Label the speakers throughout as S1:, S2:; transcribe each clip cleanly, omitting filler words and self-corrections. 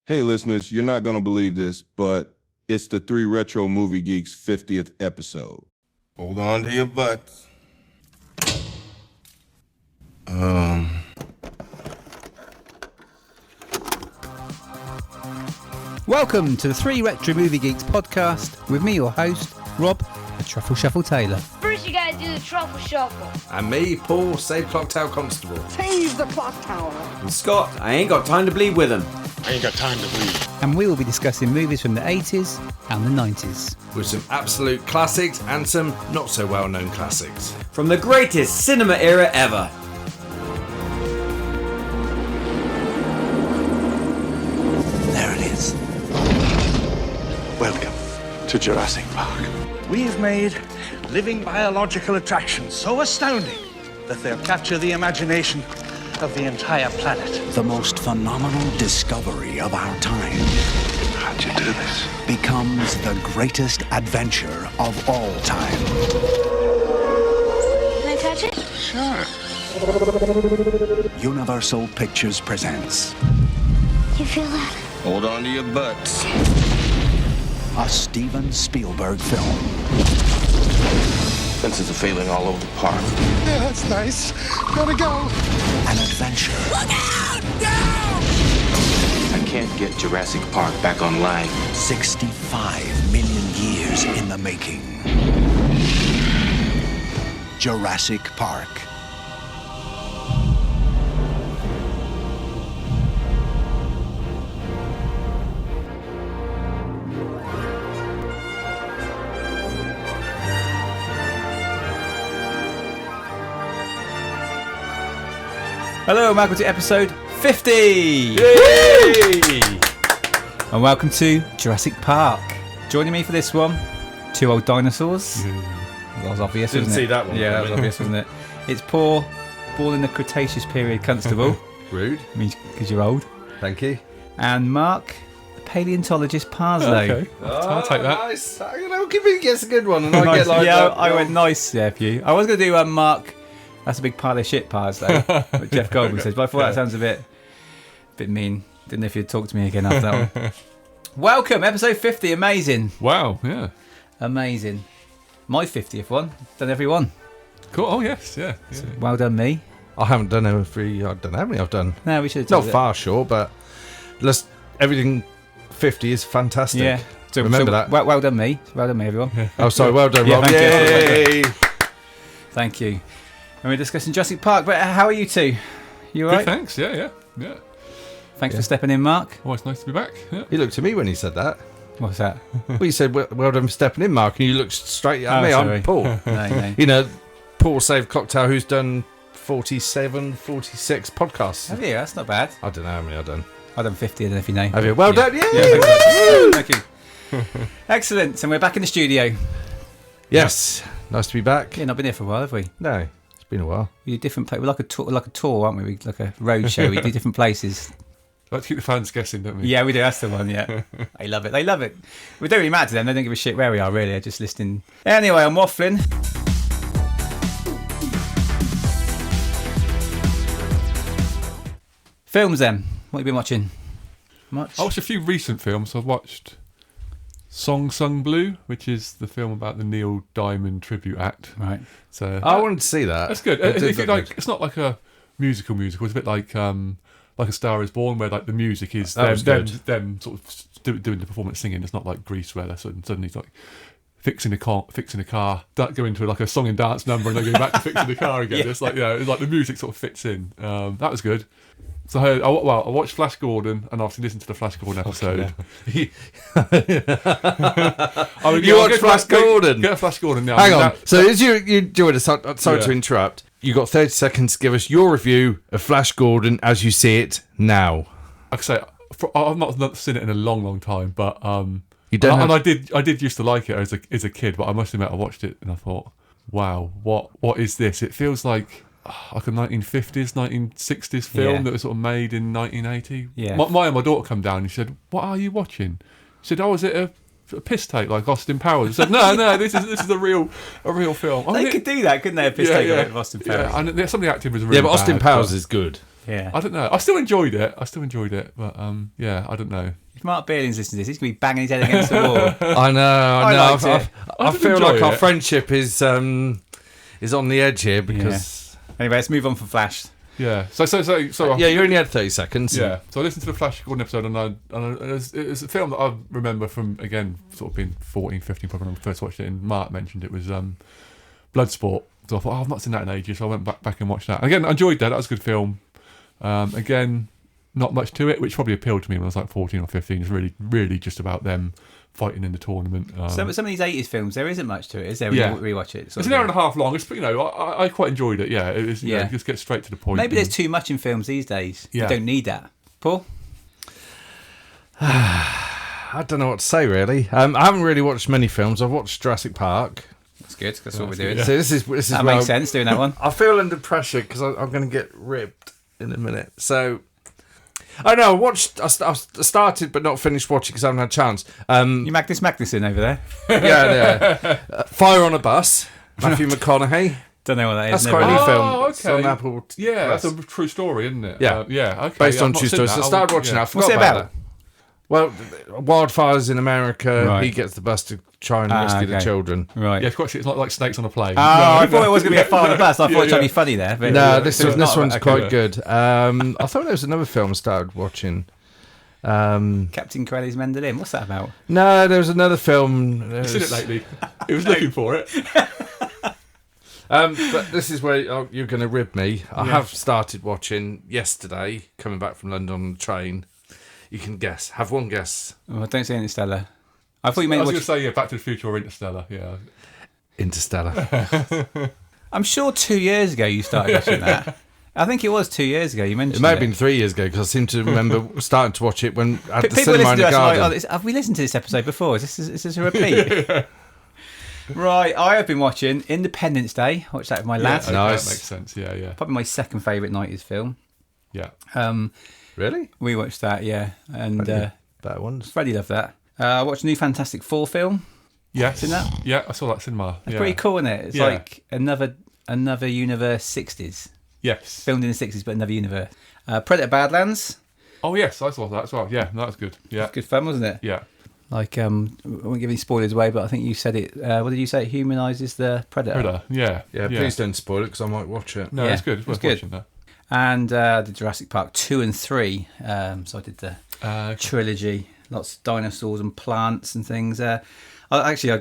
S1: Hey listeners, you're not going to believe this, but it's the 3 Retro Movie Geeks 50th episode.
S2: Hold on to your butts.
S3: Welcome to the 3 Retro Movie Geeks podcast with me, your host, Rob, the Truffle Shuffle Taylor.
S4: First you gotta do the truffle shuffle.
S5: And me, Paul, Save Clock Tower Constable.
S6: Save the clock tower.
S5: And Scott, I ain't got time to bleed with him.
S7: I ain't got time to bleed.
S3: And we will be discussing movies from the 80s and the 90s.
S5: With some absolute classics and some not so well known classics. From the greatest cinema era ever.
S6: There it is. Welcome to Jurassic Park. We've made living biological attractions so astounding that they'll capture the imagination of the entire planet.
S8: The most phenomenal discovery of our time
S6: How'd you do this?
S8: becomes the greatest adventure of all time.
S4: Can I touch it?
S6: Sure.
S8: Universal Pictures presents
S4: You feel that?
S2: Hold on to your butts.
S8: a Steven Spielberg film.
S2: Fences are failing all over the park.
S6: Yeah, that's nice. Gotta go.
S8: An adventure
S2: I can't get Jurassic Park back online.
S8: 65 million years in the making. Jurassic Park.
S3: Hello and welcome to episode 50!
S5: Yay!
S3: And welcome to Jurassic Park. Joining me for this one, 2 old dinosaurs. That was obvious,
S5: Didn't
S3: wasn't it?
S5: see that one
S3: Yeah, that was
S5: coming.
S3: obvious, wasn't it? It's Paul, born in the Cretaceous period, Constable.
S5: Rude.
S3: Means because you're old.
S5: Thank you.
S3: And Marc, the paleontologist Parslow.
S7: Okay. I'll take that.
S5: Nice. You know, give me a good one and I
S3: Nice.
S5: get like
S3: yeah,
S5: that.
S3: I went nice there for you. I was going to do Marc. That's a big pile of shit, Parslow. What Jeff Goldman says, but I thought that sounds a bit mean. Didn't know if you'd talk to me again after that one. Welcome, episode 50. Amazing,
S7: Wow, yeah.
S3: amazing. My 50th one. Done every one.
S7: Cool. Oh, yes, yeah.
S3: Well done, me.
S5: I haven't done every. I don't know how many I've done.
S3: No, we should have
S5: Not
S3: told it.
S5: far short, but everything 50 is fantastic.
S3: Yeah. So,
S5: Remember that.
S3: Well done, me. Well done, me, everyone.
S5: Oh, sorry. Well done,
S3: Yeah,
S5: Rob.
S3: thank you.
S5: Yay!
S3: Thank you. And we're discussing Jurassic Park. But how are you two? You all
S7: Good,
S3: right?
S7: thanks. Yeah.
S3: Thanks for stepping in, Marc.
S7: Oh, it's nice to be back. Yeah.
S5: He looked at me when he said that.
S3: What's that?
S5: Well, you said, well done for stepping in, Mark, and you looked straight at
S3: Oh,
S5: me.
S3: sorry.
S5: I'm Paul.
S3: No.
S5: You know, Paul Save Cocktail, who's done 47, 46 podcasts.
S3: Have you? That's not bad.
S5: I don't know how many I've done.
S3: I've done 50, I don't know if you know.
S5: Have you? Well done. Yay!
S3: Yeah, thank you. Excellent. And we're back in the studio.
S5: Yes. Nice to be back.
S3: Yeah, not been here for a while, have we?
S5: No, it's been a while.
S3: We do different places. We're like a tour, aren't we? We like a road show. We do different places.
S7: Like to keep the fans guessing, don't we?
S3: Yeah, we do. That's the one. Yeah, they love it. They love it. We don't really matter to them. They don't give a shit where we are. Really, they're just listening. Anyway, I'm waffling. Films then. What have you been watching? Much?
S7: I watched a few recent films. I've watched Song Sung Blue, which is the film about the Neil Diamond Tribute Act.
S3: Right.
S7: So
S5: I wanted to see that.
S7: that's good.
S5: It did
S7: If you
S5: look
S7: like,
S5: good.
S7: it's not like a musical. It's a bit like A Star Is Born, where like the music is
S5: That was good.
S7: them sort of doing the performance singing. It's not like Grease, where they're suddenly like fixing a car, that go into like a song and dance number, and then go back to fixing the car again.
S3: Yeah.
S7: It's like it's like the music sort of fits in. That was good. So I watched Flash Gordon, and I've listened to the Flash Gordon episode.
S5: You
S7: You
S5: watched Flash Gordon?
S7: Get a Flash Gordon now.
S5: Hang on.
S7: That-
S5: So as you enjoyed it, sorry
S7: Yeah.
S5: to interrupt. You got 30 seconds to give us your review of Flash Gordon as you see it now.
S7: like I say, I've not seen it in a long time, but
S5: You don't
S7: and
S5: have-
S7: I did used to like it as a kid, but I must admit I watched it and I thought, wow, what is this? It feels like a 1950s, 1960s film
S3: Yeah.
S7: that was sort of made in 1980.
S3: Yeah.
S7: My daughter come down and she said, "What are you watching?" She said, "Oh, is it a piss take like Austin Powers?" I said, "No, this is a real film." I
S3: They
S7: mean,
S3: could do that, couldn't they? A piss take of Austin Powers.
S7: Yeah, and some of the acting was really
S5: Yeah, but Austin
S7: bad,
S5: Powers is good.
S3: Yeah.
S7: I don't know. I still enjoyed it, but yeah, I don't know.
S3: If Mark Beerling's listening to this, he's going to be banging his head against the wall.
S5: I know.
S3: liked it.
S5: I
S7: did
S5: feel
S7: enjoy
S5: like our
S7: it.
S5: friendship is on the edge here because
S3: Anyway, let's move on from Flash.
S7: Yeah. So
S5: you only had 30 seconds.
S7: Yeah, so I listened to the Flash Gordon episode, and it was a film that I remember from, again, sort of being 14, 15, probably when I first watched it, and Mark mentioned it was Bloodsport. So I thought, I've not seen that in ages, so I went back and watched that. And again, I enjoyed that. That was a good film. Again, not much to it, which probably appealed to me when I was like 14 or 15. It's really just about them fighting in the tournament.
S3: Some of these 80s films, there isn't much to it, is there? When
S7: Yeah.
S3: you rewatch it.
S7: It's an hour and a half long. It's, I quite enjoyed it. Yeah, it was.
S3: Yeah.
S7: Just get straight to the point.
S3: Maybe there's too much in films these days.
S7: Yeah.
S3: You don't need that. Paul?
S5: I don't know what to say really. I haven't really watched many films. I've watched Jurassic Park.
S3: That's good. That's what we're doing.
S5: So this is
S3: That
S5: where
S3: makes sense, doing that one.
S5: I feel under pressure because I'm going to get ripped in a minute. So I know I started but not finished watching because I haven't had a chance.
S3: You Magnus Magnuson over there?
S5: Yeah. Fire on a Bus. Matthew McConaughey.
S3: Don't know what that is.
S5: That's quite a new film.
S7: Oh,
S5: It's on Apple
S7: Yeah,
S5: Plus.
S7: that's a true story, isn't it?
S5: Yeah.
S7: Okay.
S5: Based
S7: I've
S5: on
S7: not
S5: true
S7: seen
S5: stories.
S7: that.
S5: So I started watching that. I forgot
S3: What's it
S5: about
S3: about?
S5: it. Well, wildfires in America.
S3: Right.
S5: He gets the bus to try and rescue the
S3: okay.
S5: children.
S3: Right.
S7: Yeah, it's like snakes on a plane.
S3: I thought it was going to be a fire on the bus. I thought it was trying to be funny there. But
S5: No, this
S3: it's not.
S5: one's
S3: Okay.
S5: quite good. I thought there was another film I started watching.
S3: Captain Corelli's Mandolin. What's that about?
S5: No, there was another film.
S7: You've seen it lately. He was looking for it.
S5: But this is where you're going to rib me. I have started watching yesterday, coming back from London on the train. You can guess. Have one guess.
S3: Oh, don't say Interstellar. I thought you
S7: I
S3: meant
S7: was
S3: watch...
S7: going to say, Back to the Future or Interstellar. Yeah.
S5: Interstellar.
S3: I'm sure 2 years ago you started watching that. I think it was 2 years ago you mentioned
S5: It may have been 3 years ago because I seem to remember starting to watch it when at the
S3: People
S5: cinema
S3: listen
S5: in
S3: to
S5: the
S3: us
S5: garden.
S3: like, have we listened to this episode before? Is this a repeat? Right, I have been watching Independence Day. Watched that with my lads.
S7: Okay,
S5: Nice.
S7: That makes sense. Yeah.
S3: Probably my second favourite 90s film.
S7: Yeah.
S5: Really?
S3: We watched that, yeah. And
S5: Better ones.
S3: Freddie loved that. I watched a new Fantastic Four film.
S7: Yes.
S3: Seen that?
S7: Yeah, I saw that cinema.
S3: It's
S7: yeah.
S3: pretty cool, isn't it? It's
S7: Yeah.
S3: like another universe 60s.
S7: Yes.
S3: Filmed in the 60s, but another universe. Predator Badlands.
S7: Oh, yes, I saw that as well. Yeah, that was good. Yeah.
S3: Good fun, wasn't it?
S7: Yeah.
S3: Like, I won't give any spoilers away, but I think you said it. What did you say? It humanises the predator.
S7: Predator. Yeah.
S5: Yeah, please don't spoil it because I might watch it.
S7: No,
S3: Yeah,
S7: it's good. It's worth
S3: it's good.
S7: watching that.
S3: And the Jurassic Park 2 and 3. So I did the trilogy. Lots of dinosaurs and plants and things. I was going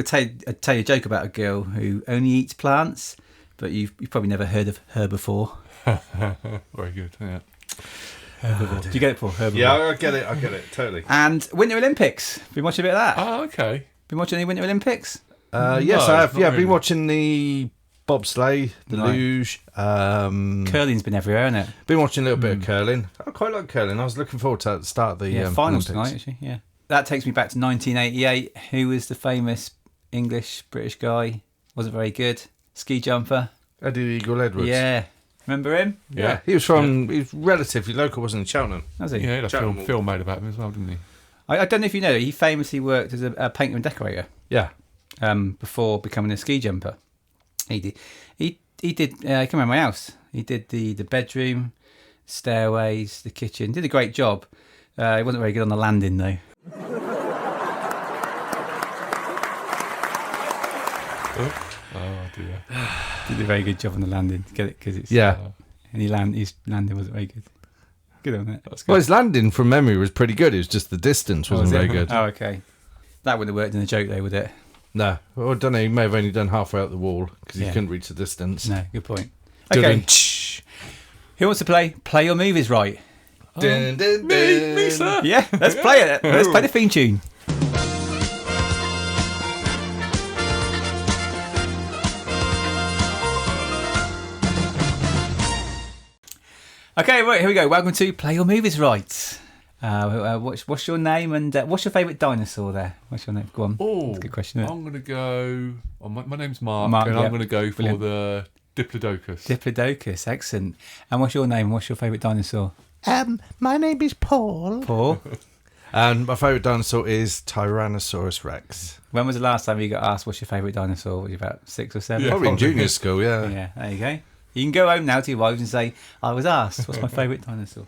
S3: to tell you a joke about a girl who only eats plants, but you've probably never heard of her before.
S7: Very good. Yeah.
S3: Do you get it, Paul? Herbivore.
S5: Yeah, I get it, totally.
S3: And Winter Olympics. Been watching a bit of that.
S7: Oh, okay.
S3: Been watching any Winter Olympics?
S5: Yes,
S7: No,
S5: I have.
S7: not
S5: Yeah, I've been
S7: really.
S5: watching the bobsleigh, the
S3: Right.
S5: luge.
S3: Curling's been everywhere, hasn't it?
S5: Been watching a little bit of curling. I quite like curling. I was looking forward to the start of the
S3: finals
S5: Olympics.
S3: tonight, actually. Yeah. That takes me back to 1988. Who was the famous English-British guy? Wasn't very good. Ski jumper.
S5: Eddie Eagle Edwards.
S3: Yeah. Remember him?
S5: Yeah. He was from. He was relatively local, wasn't he? Cheltenham.
S3: Was he?
S7: Yeah, he had a
S5: Cheltenham.
S7: film made about him as well, didn't he?
S3: I don't know if you know, he famously worked as a painter and decorator
S5: Yeah.
S3: before becoming a ski jumper. He did. He came around my house. He did the bedroom, stairways, the kitchen. Did a great job. He wasn't very good on the landing though.
S7: Oh, dear.
S3: Did a very good job on the landing. Get it? Because it's
S5: Yeah.
S3: And his landing wasn't very good. Good on it.
S7: That's good.
S5: Well, his landing from memory was pretty good. It was just the distance wasn't very good.
S3: Oh, okay. That wouldn't have worked in a joke though, would it?
S5: No. Well, I don't know. He may have only done halfway out the wall because he
S3: Yeah.
S5: couldn't reach the distance.
S3: No, good point. Okay. Who wants to play? Play your movies right.
S5: Dun, dun,
S7: Me,
S5: dun.
S7: sir.
S3: Yeah, let's play it. Let's play the theme tune. Okay, right, here we go. Welcome to Play Your Movies Right. What's your name and what's your favourite dinosaur there? What's your name? Go on.
S7: Oh,
S3: That's a good question, isn't it?
S7: I'm going to go. Oh, my name's Marc,
S3: Marc,
S7: and
S3: yeah.
S7: I'm going to go for
S3: Brilliant.
S7: the Diplodocus.
S3: Diplodocus, excellent. And what's your name and what's your favourite dinosaur?
S8: My name is Paul.
S3: Paul.
S5: And my favourite dinosaur is Tyrannosaurus Rex.
S3: When was the last time you got asked what's your favourite dinosaur? Was you about 6 or 7?
S7: Yeah.
S5: Probably in
S7: probably.
S5: junior school, yeah.
S3: Yeah, there you go. You can go home now to your wives and say, I was asked, what's my favourite dinosaur?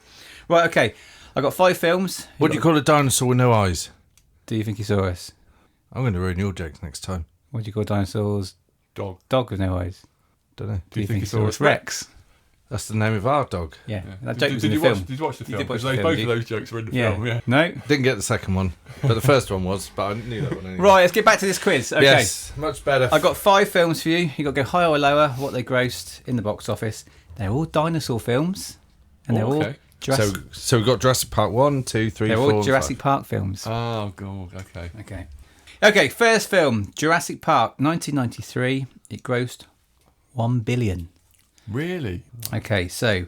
S3: Right, okay. I've got 5 films.
S5: What do you call a dinosaur with no eyes?
S3: Do you think he saw us?
S5: I'm going to ruin your jokes next time.
S3: What do you call dinosaurs?
S7: Dog.
S3: Dog with no eyes.
S5: Don't know.
S3: Do you think he saw us? Rex.
S5: That's the name of our dog.
S3: Yeah. That joke was
S7: Did
S3: in
S7: you
S3: the film.
S7: watch? Did you watch the
S3: You
S7: film?
S3: did watch
S7: Because
S3: the film,
S7: both
S3: did
S7: of
S3: you?
S7: those jokes were in the
S3: Yeah.
S7: film. Yeah.
S3: No?
S5: Didn't get the second one, but the first one was. But I knew that one anyway.
S3: Right, let's get back to this quiz. Okay.
S5: Yes, much better.
S3: I've got 5 films for you. You've got to go higher or lower, what they grossed in the box office. They're all dinosaur films. And they're all
S7: okay.
S3: Jurassic...
S5: So we've got Jurassic Park 1, 2, 3,
S3: They're
S5: 4,
S3: all
S5: and
S3: Jurassic
S5: 5.
S3: Park films.
S7: Oh, God. Okay.
S3: Okay. Okay, first film, Jurassic Park, 1993. It grossed 1 billion.
S7: Really?
S3: Okay, so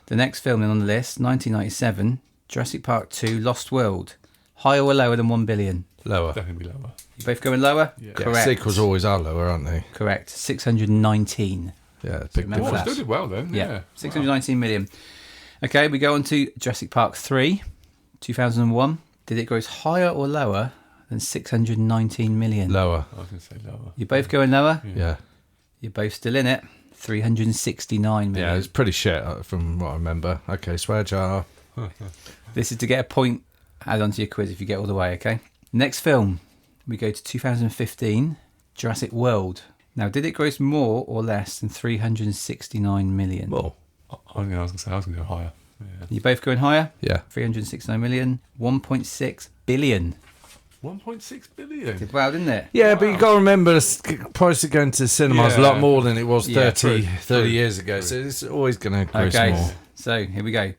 S3: the next film on the list, 1997, Jurassic Park 2, Lost World. Higher or lower than 1 billion?
S5: Lower.
S7: Definitely lower.
S3: You both going lower?
S7: Yeah.
S3: Correct.
S5: Sequels always are lower, aren't they?
S3: Correct. 619.
S5: Yeah, big
S3: remember
S7: Oh,
S3: that.
S7: still did well then. Yeah.
S3: 619 million. Okay, we go on to Jurassic Park 3, 2001. Did it gross higher or lower than 619 million?
S5: Lower.
S7: I was going to say lower.
S3: You're both going lower?
S5: Yeah.
S3: You're both still in it. 369 million.
S5: Yeah, it's pretty shit from what I remember. Okay, swear jar.
S3: This is to get a point added onto your quiz if you get all the way, okay? Next film, we go to 2015, Jurassic World. Now, did it gross more or less than 369 million?
S5: Well,
S7: I was going to say I was going to go higher. Yeah.
S3: You're both going higher?
S5: yeah.
S3: 369 million. 1.6 billion.
S7: 1.6 billion.
S3: Did well, didn't it?
S5: Yeah, but you got to remember the price of going to the cinema is a lot more than it was
S3: Yeah,
S5: 30 years ago. So it's always going to gross
S3: Okay,
S5: more.
S3: so here we go.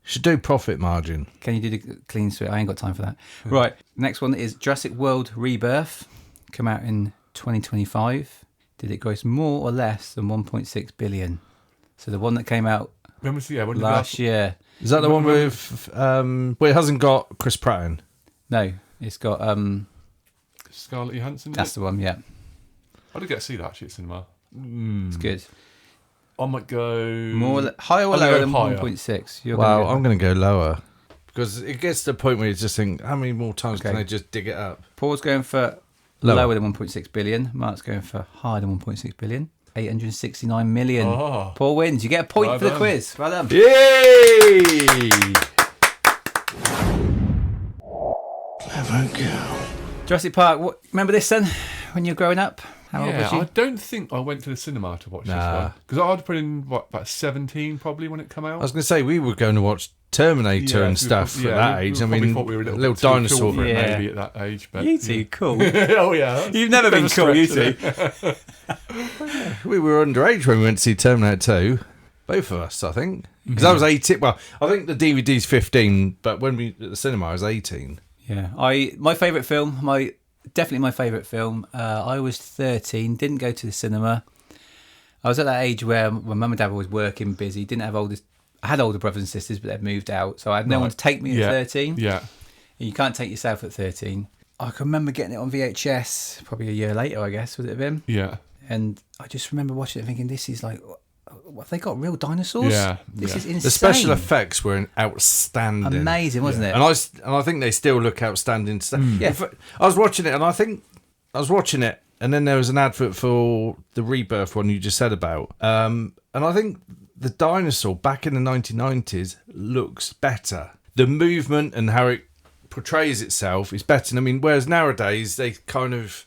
S5: Should do profit margin.
S3: Can you do the clean sweep? I ain't got time for that. Right, next one is Jurassic World Rebirth. Come out in 2025. Did it gross more or less than 1.6 billion? So the one that came out
S7: When was when did
S3: last year.
S5: Is that the one with... well, it hasn't got Chris Pratt in.
S3: No, it's got...
S7: Scarlett Johansson?
S3: That's the one, yeah.
S7: I did get to see that actually at cinema.
S3: It's good.
S7: I might go...
S3: Higher or
S7: I'm gonna
S3: lower
S7: go
S3: than
S7: higher.
S3: 1.6? You're
S5: Well,
S3: gonna
S5: I'm going to go lower. Because it gets to the point where you just think, how many more times can
S3: Okay.
S5: they just dig it up?
S3: Paul's going for lower than 1.6 billion. Mark's going for higher than 1.6 billion. 869 million.
S7: Oh.
S3: Paul wins. You get a point
S7: Well
S3: for the
S7: done.
S3: quiz. Well done.
S5: Yay!
S6: Clever girl.
S3: Jurassic Park. Remember this then? When you were growing up? How old
S7: Yeah,
S3: was you?
S7: I don't think I went to the cinema to watch this
S5: Nah.
S7: one. Because I'd put in, about 17 probably when it came out?
S5: I was going to say, we were going to watch Terminator
S7: Yeah,
S5: and
S7: we
S5: stuff
S7: probably-
S5: at
S7: yeah,
S5: that
S7: we
S5: age. I
S7: probably
S5: mean,
S7: thought we were a
S5: little
S7: bit too cool
S5: dinosaur.
S7: for it
S3: Yeah.
S7: maybe at that age. But,
S3: You two, cool.
S7: oh, yeah.
S3: You've never been cool, you two.
S5: We were underage when we went to see Terminator 2. Both of us, I think. Because I was 18. Well, I think the DVD's 15, but when we at the cinema, I was 18.
S3: Yeah, my favourite film, definitely my favourite film. I was 13, didn't go to the cinema. I was at that age where my mum and dad were always working, busy. Didn't have I had older brothers and sisters, but they'd moved out, so I had no one to take me at 13.
S7: Yeah.
S3: And you can't take yourself at 13. I can remember getting it on VHS probably a year later, I guess, would it have been?
S7: Yeah.
S3: And I just remember watching it, thinking, "This is like, what, have they got real dinosaurs?
S7: Yeah,
S3: This
S7: yeah.
S3: is insane.
S5: The special effects were outstanding.
S3: Amazing, wasn't it?
S5: And I think they still look outstanding.
S3: Yeah.
S5: I was watching it, and I think I was watching it, and then there was an advert for the Rebirth one you just said about. And I think the dinosaur back in the 1990s looks better. The movement and how it portrays itself is better. I mean, whereas nowadays they kind of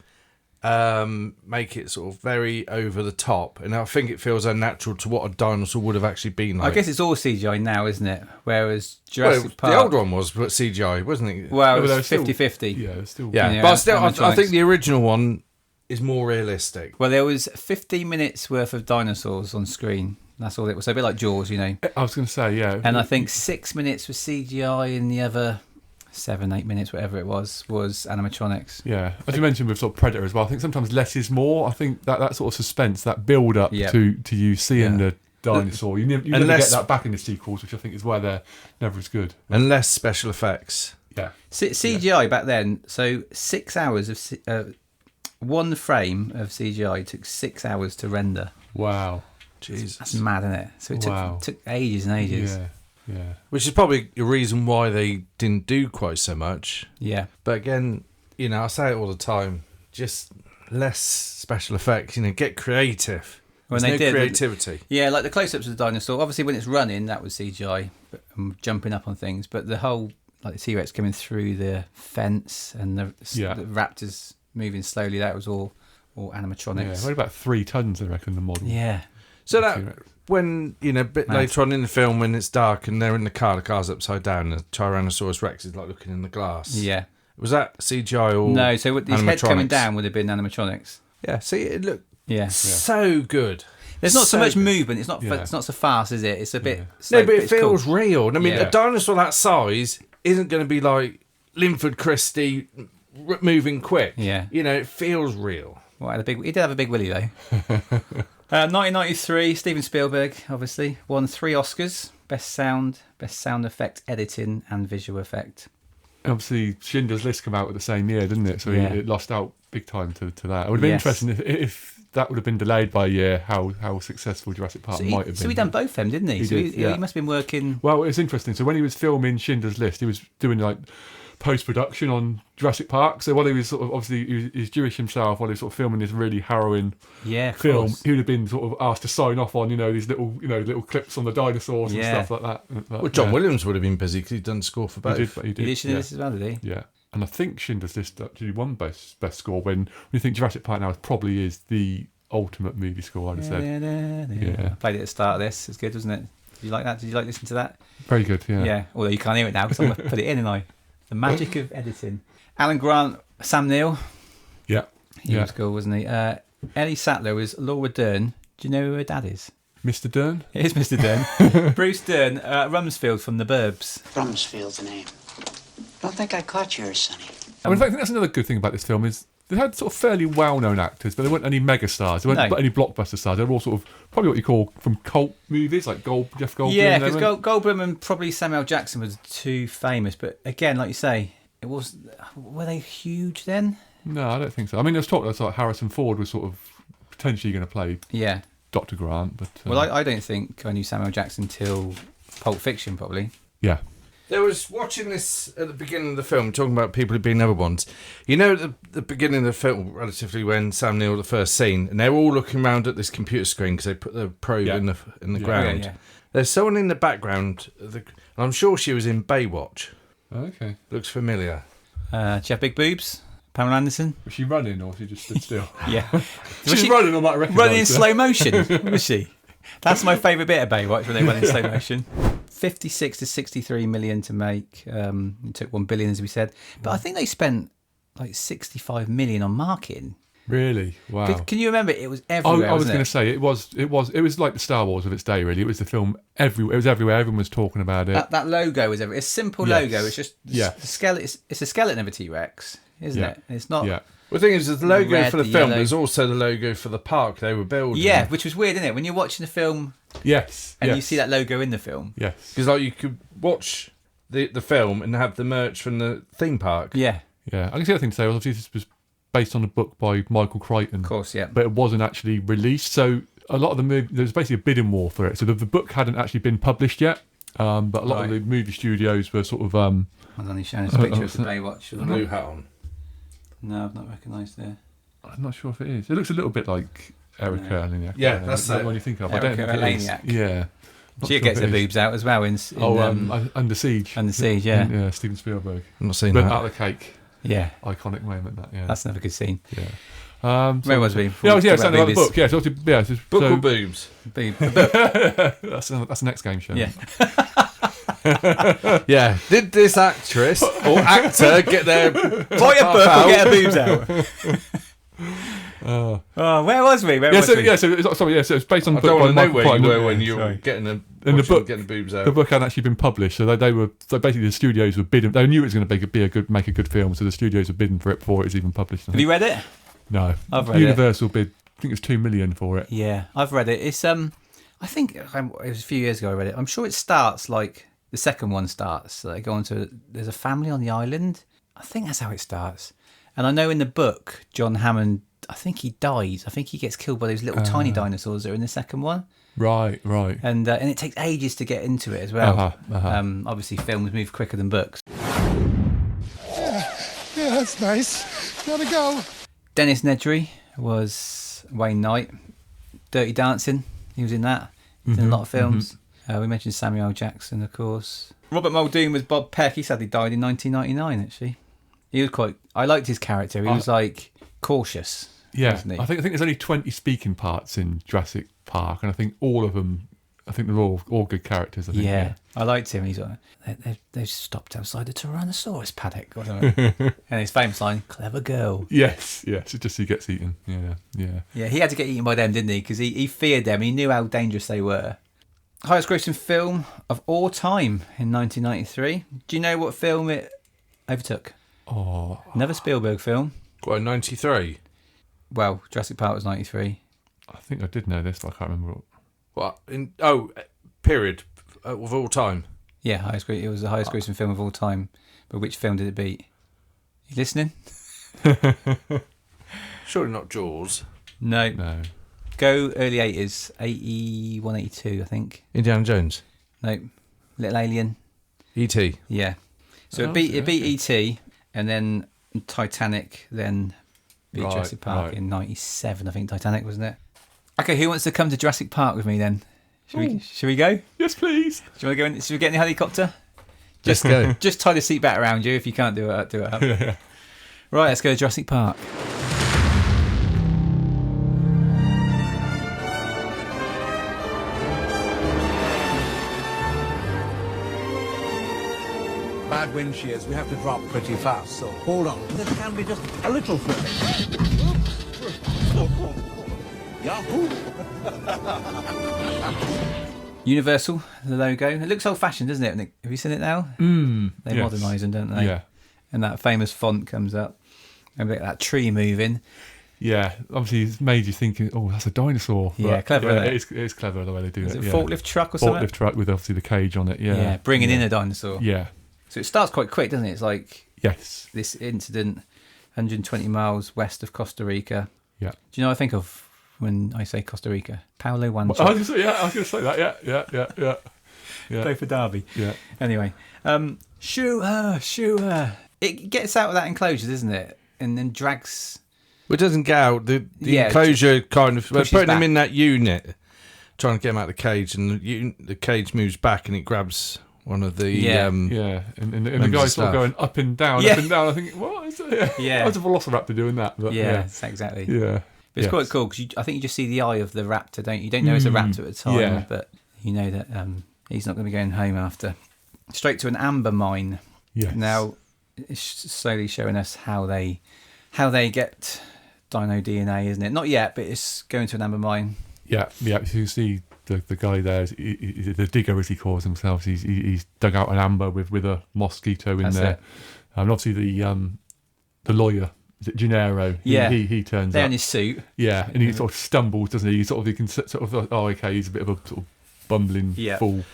S5: make it sort of very over the top, and I think it feels unnatural to what a dinosaur would have actually been like.
S3: I guess it's all CGI now, isn't it? Whereas Jurassic Park...
S5: the old one was CGI, wasn't it?
S3: Well,
S7: but
S3: it
S7: they
S3: was
S7: were still-
S3: 50-50.
S7: Yeah, it's still...
S3: Yeah.
S5: But still, I
S3: animatronics.
S5: think the original one is more realistic.
S3: Well, there was 15 minutes worth of dinosaurs on screen. That's all it was. So a bit like Jaws, you know.
S7: I was going to say, yeah.
S3: And I think 6 minutes was CGI and the other 7-8 minutes, whatever it was animatronics.
S7: Yeah, as you mentioned with sort of Predator as well, I think sometimes less is more. I think that sort of suspense, that build up
S3: Yeah.
S7: to you seeing
S5: Yeah.
S7: the dinosaur, you never get
S5: Unless-
S7: that back in the sequels, which I think is why they're never as good.
S5: And less special effects.
S7: Yeah,
S3: CGI back then, so 6 hours of... one frame of CGI took 6 hours to render.
S7: wow,
S5: Jesus.
S3: That's mad, isn't it? So it
S7: Wow.
S3: took ages and ages.
S7: yeah.
S5: Which is probably a reason why they didn't do quite so much.
S3: Yeah.
S5: But again, you know, I say it all the time, just less special effects, you know, get creative.
S3: When
S5: There's
S3: they
S5: no
S3: did
S5: creativity.
S3: Yeah, like the close-ups of the dinosaur. Obviously, when it's running, that was CGI, jumping up on things. But the whole, like the T-Rex coming through the fence and the raptors moving slowly, that was all animatronics.
S7: Yeah, weighed about 3 tons, I reckon, the model.
S3: Yeah.
S5: So that when a bit later on in the film, when it's dark and they're in the car's upside down, and the Tyrannosaurus Rex is like looking in the glass.
S3: Yeah.
S5: Was that CGI or
S3: no? So his head coming
S5: animatronics?
S3: down would have been animatronics.
S5: Yeah. See, it looked
S3: Yeah.
S5: so good.
S3: There's not so much
S5: good.
S3: movement. It's not.
S7: Yeah.
S3: It's not so fast, is it? It's a bit. Slow,
S5: No, but it
S3: it's cool.
S5: feels real. I mean,
S3: Yeah.
S5: a dinosaur that size isn't going to be like Linford Christie moving quick.
S3: Yeah.
S5: It feels real.
S3: Well, he did have a big willy though. 1993, Steven Spielberg obviously won 3 Oscars: best sound effect, editing, and visual effect.
S7: Obviously, Schindler's List came out at the same year, didn't it? So
S3: Yeah.
S7: it lost out big time to that. It would have been
S3: Yes.
S7: interesting if that would have been delayed by a year, how successful Jurassic Park might have been.
S3: So he done both of them, didn't he?
S7: He
S3: so
S7: did,
S3: he must have been working.
S7: Well, it's interesting. So when he was filming Schindler's List, he was doing like post-production on Jurassic Park. So while he was sort of, obviously he's Jewish himself, while he was sort of filming this really harrowing
S3: Of
S7: film,
S3: course.
S7: he would have been sort of asked to sign off on these little clips on the dinosaurs and
S3: Yeah.
S7: stuff like that.
S5: Well, John Williams would have been busy because he'd done score for both.
S7: He did.
S3: He did this as well, did he?
S7: Yeah. And I think Schindler's List actually won best score when you think Jurassic Park now probably is the ultimate movie score, I'd have said.
S3: I played it at the start of this. It's good, wasn't it? Did you like that? Did you like listening to that?
S7: Very good, yeah.
S3: Yeah. Although you can't hear it now because I'm going to put it in, and the magic of editing. Alan Grant, Sam Neill.
S7: Yeah.
S3: He was cool, wasn't he? Ellie Sattler was Laura Dern. Do you know who her dad is?
S7: Mr. Dern?
S3: It is Mr. Dern. Bruce Dern, Rumsfeld from The Burbs.
S9: Rumsfeld's the name. Don't think I caught yours, Sonny.
S7: I mean, in fact, I think that's another good thing about this film is they had sort of fairly well-known actors, but they weren't any mega stars. They weren't any blockbuster stars. They were all sort of probably what you call from cult movies, like Jeff Goldblum.
S3: Yeah, because Goldblum and probably Samuel Jackson was too famous. But again, like you say, were they huge then?
S7: No, I don't think so. I mean, there's talk that like Harrison Ford was sort of potentially going to play Dr. Grant, but
S3: well, I don't think I knew Samuel Jackson till Pulp Fiction, probably.
S7: Yeah.
S5: There was watching this at the beginning of the film, talking about people who've been other ones. At the beginning of the film, relatively when Sam Neill the first scene, and they're all looking around at this computer screen because they put the probe in the ground.
S3: Yeah.
S5: There's someone in the background. I'm sure she was in Baywatch.
S7: Okay.
S5: Looks familiar.
S3: Do you have big boobs? Pamela Anderson?
S7: Was she running or was she just stood still?
S3: Yeah.
S7: She's running, I might recognise
S3: running in
S7: her.
S3: slow motion, was she? That's my favourite bit of Baywatch, when they run in slow motion. 56 to 63 million to make. It took 1 billion, as we said. But I think they spent like 65 million on marketing.
S7: Really? Wow.
S3: Can you remember? It was everywhere.
S7: I was going to say it was like the Star Wars of its day. Really, it was the film everywhere. It was everywhere. Everyone was talking about it.
S3: That logo was everywhere. It's a simple logo. It's just the skeleton. It's a skeleton of a T-Rex, isn't it? It's not.
S7: Yeah.
S5: Well, the thing is, the logo
S3: red,
S5: for the
S3: the
S5: film
S3: yellow.
S5: is also the logo for the park they were building.
S3: Yeah, which was weird, isn't it? When you're watching the film,
S7: Yes.
S3: and you see that logo in the film.
S7: Yes.
S5: Because like you could watch the film and have the merch from the theme park.
S3: Yeah.
S7: Yeah. I guess the other thing to say was obviously this was based on a book by Michael Crichton.
S3: Of course, yeah.
S7: But it wasn't actually released. So a lot of the movie, there was basically a bidding war for it. So the book hadn't actually been published yet. But a lot of the movie studios were sort of.
S3: Hold on, he's showing us a picture of the Baywatch.
S5: The blue hat on.
S3: No, I've not recognised there.
S7: I'm not sure if it is. It looks a little bit like Erica Eleniak.
S5: Yeah, that's
S7: the
S5: it.
S7: one you think of.
S3: Erica
S7: I don't think it is.
S3: Eleniak.
S7: Yeah. Not
S3: She
S7: sure
S3: gets
S7: if
S3: her
S7: it is.
S3: boobs out as well in
S7: Under Siege.
S3: Under Siege, yeah.
S7: Yeah, Steven Spielberg.
S5: I'm not seeing
S7: But
S5: that.
S7: out of the cake.
S3: Yeah.
S7: Iconic moment, that, yeah.
S3: That's another good scene.
S7: Yeah.
S3: Where was we?
S7: Yeah,
S3: Talk
S7: something
S3: about
S7: about the
S3: boobies.
S7: book. Yeah, so obviously, yeah.
S5: Book or boobs?
S7: That's the next game show.
S3: Yeah.
S5: Yeah. Did this actress or actor get their
S3: Buy a book or get her boobs out. Oh, where was we?
S7: So it's based on
S5: I
S7: the
S5: don't
S7: book
S5: want
S7: by
S5: to know
S7: Michael
S5: where you
S7: Crichton.
S5: were when you were
S3: Sorry.
S5: getting the boobs out.
S7: The book hadn't actually been published, so they were basically the studios were bidding. They knew it was going to make a good film, so the studios were bidding for it before it was even published.
S3: Have you read it?
S7: No,
S3: I've read
S7: Universal bid. I think it was $2 million for it.
S3: Yeah, I've read it. It's I think it was a few years ago I read it. I'm sure it starts like the second one starts. So they go on to there's a family on the island. I think that's how it starts. And I know in the book, John Hammond, I think he dies. I think he gets killed by those little tiny dinosaurs that are in the second one.
S7: Right.
S3: And it takes ages to get into it as well. Obviously, films move quicker than books.
S10: Yeah, that's nice. Gotta go.
S3: Dennis Nedry was Wayne Knight. Dirty Dancing. He was in that. He's in a lot of films. We mentioned Samuel L. Jackson, of course. Robert Muldoon was Bob Peck. He sadly died in 1999, actually. He was quite... I liked his character. He was, like, cautious, wasn't he?
S7: I think there's only 20 speaking parts in Jurassic Park, and I think all of them... I think they're all good characters. I think.
S3: Yeah, I liked him. He's like, they've stopped outside the Tyrannosaurus paddock. Or something. And his famous line, "Clever girl."
S7: Yes. It's just he gets eaten. Yeah.
S3: He had to get eaten by them, didn't he? Because he feared them. He knew how dangerous they were. Highest grossing film of all time in 1993. Do you know what film it overtook?
S7: Oh,
S3: another Spielberg film.
S5: What, 93?
S3: Well, Jurassic Park was 93.
S7: I think I did know this, but I can't remember.
S5: What? Period of all time.
S3: Yeah, it was the highest grossing film of all time. But which film did it beat? You listening?
S5: Surely not Jaws.
S3: No. Go early 80s. 81, 82, I think.
S5: Indiana Jones.
S3: No. Little Alien.
S5: E.T.
S3: Yeah. So it beat E.T. and then Titanic, then beat Jurassic Park in 97, I think Titanic, wasn't it? Okay, who wants to come to Jurassic Park with me then? Should we go?
S7: Yes, please.
S3: Should we go in? Should we get in the helicopter?
S5: Just go.
S3: Just tie the seat back around you. If you can't do it, do it up. Right, let's go to Jurassic Park.
S6: Bad wind shears, we have to drop pretty fast, so hold on. This can be just a little flip. Yahoo!
S3: Universal, the logo. It looks old-fashioned, doesn't it? Have you seen it now? They modernise them, don't they?
S7: Yeah.
S3: And that famous font comes up. And we get that tree moving.
S7: Yeah, obviously it's made you think, oh, that's a dinosaur.
S3: Yeah, clever, isn't it?
S7: It is clever the way they do it.
S3: Is it a forklift truck or something?
S7: Forklift truck with obviously the cage on it,
S3: Yeah, bringing in a dinosaur.
S7: Yeah.
S3: So it starts quite quick, doesn't it? It's like
S7: this
S3: incident 120 miles west of Costa Rica.
S7: Yeah.
S3: Do you know what I think of when I say Costa Rica? Paolo Wancho.
S7: I was going to say that. Yeah.
S3: Play for Derby.
S7: Yeah.
S3: Anyway, shoot her. It gets out of that enclosure, doesn't it? And then drags...
S5: Well, it doesn't get out. The enclosure kind of... We're putting him in that unit, trying to get him out of the cage, and the cage moves back and it grabs one of the...
S7: And the guy's sort of going up and down. I think, what is it?
S3: Yeah.
S7: How's a velociraptor doing that? But,
S3: exactly.
S7: Yeah.
S3: But it's quite cool because I think you just see the eye of the raptor, don't you? You don't know it's a raptor at the time, but you know that he's not going to be going home after. Straight to an amber mine.
S7: Yes.
S3: Now, it's slowly showing us how they get dino DNA, isn't it? Not yet, but it's going to an amber mine.
S7: Yeah. So you see the guy there, the digger as he calls himself. He's dug out an amber with a mosquito in there. And obviously the lawyer. Is it Gennaro?
S3: Yeah.
S7: He turns
S3: They're
S7: up.
S3: in his suit.
S7: Yeah, and he sort of stumbles, doesn't he? You can sort of, oh, okay, he's a bit of a sort of bumbling fool.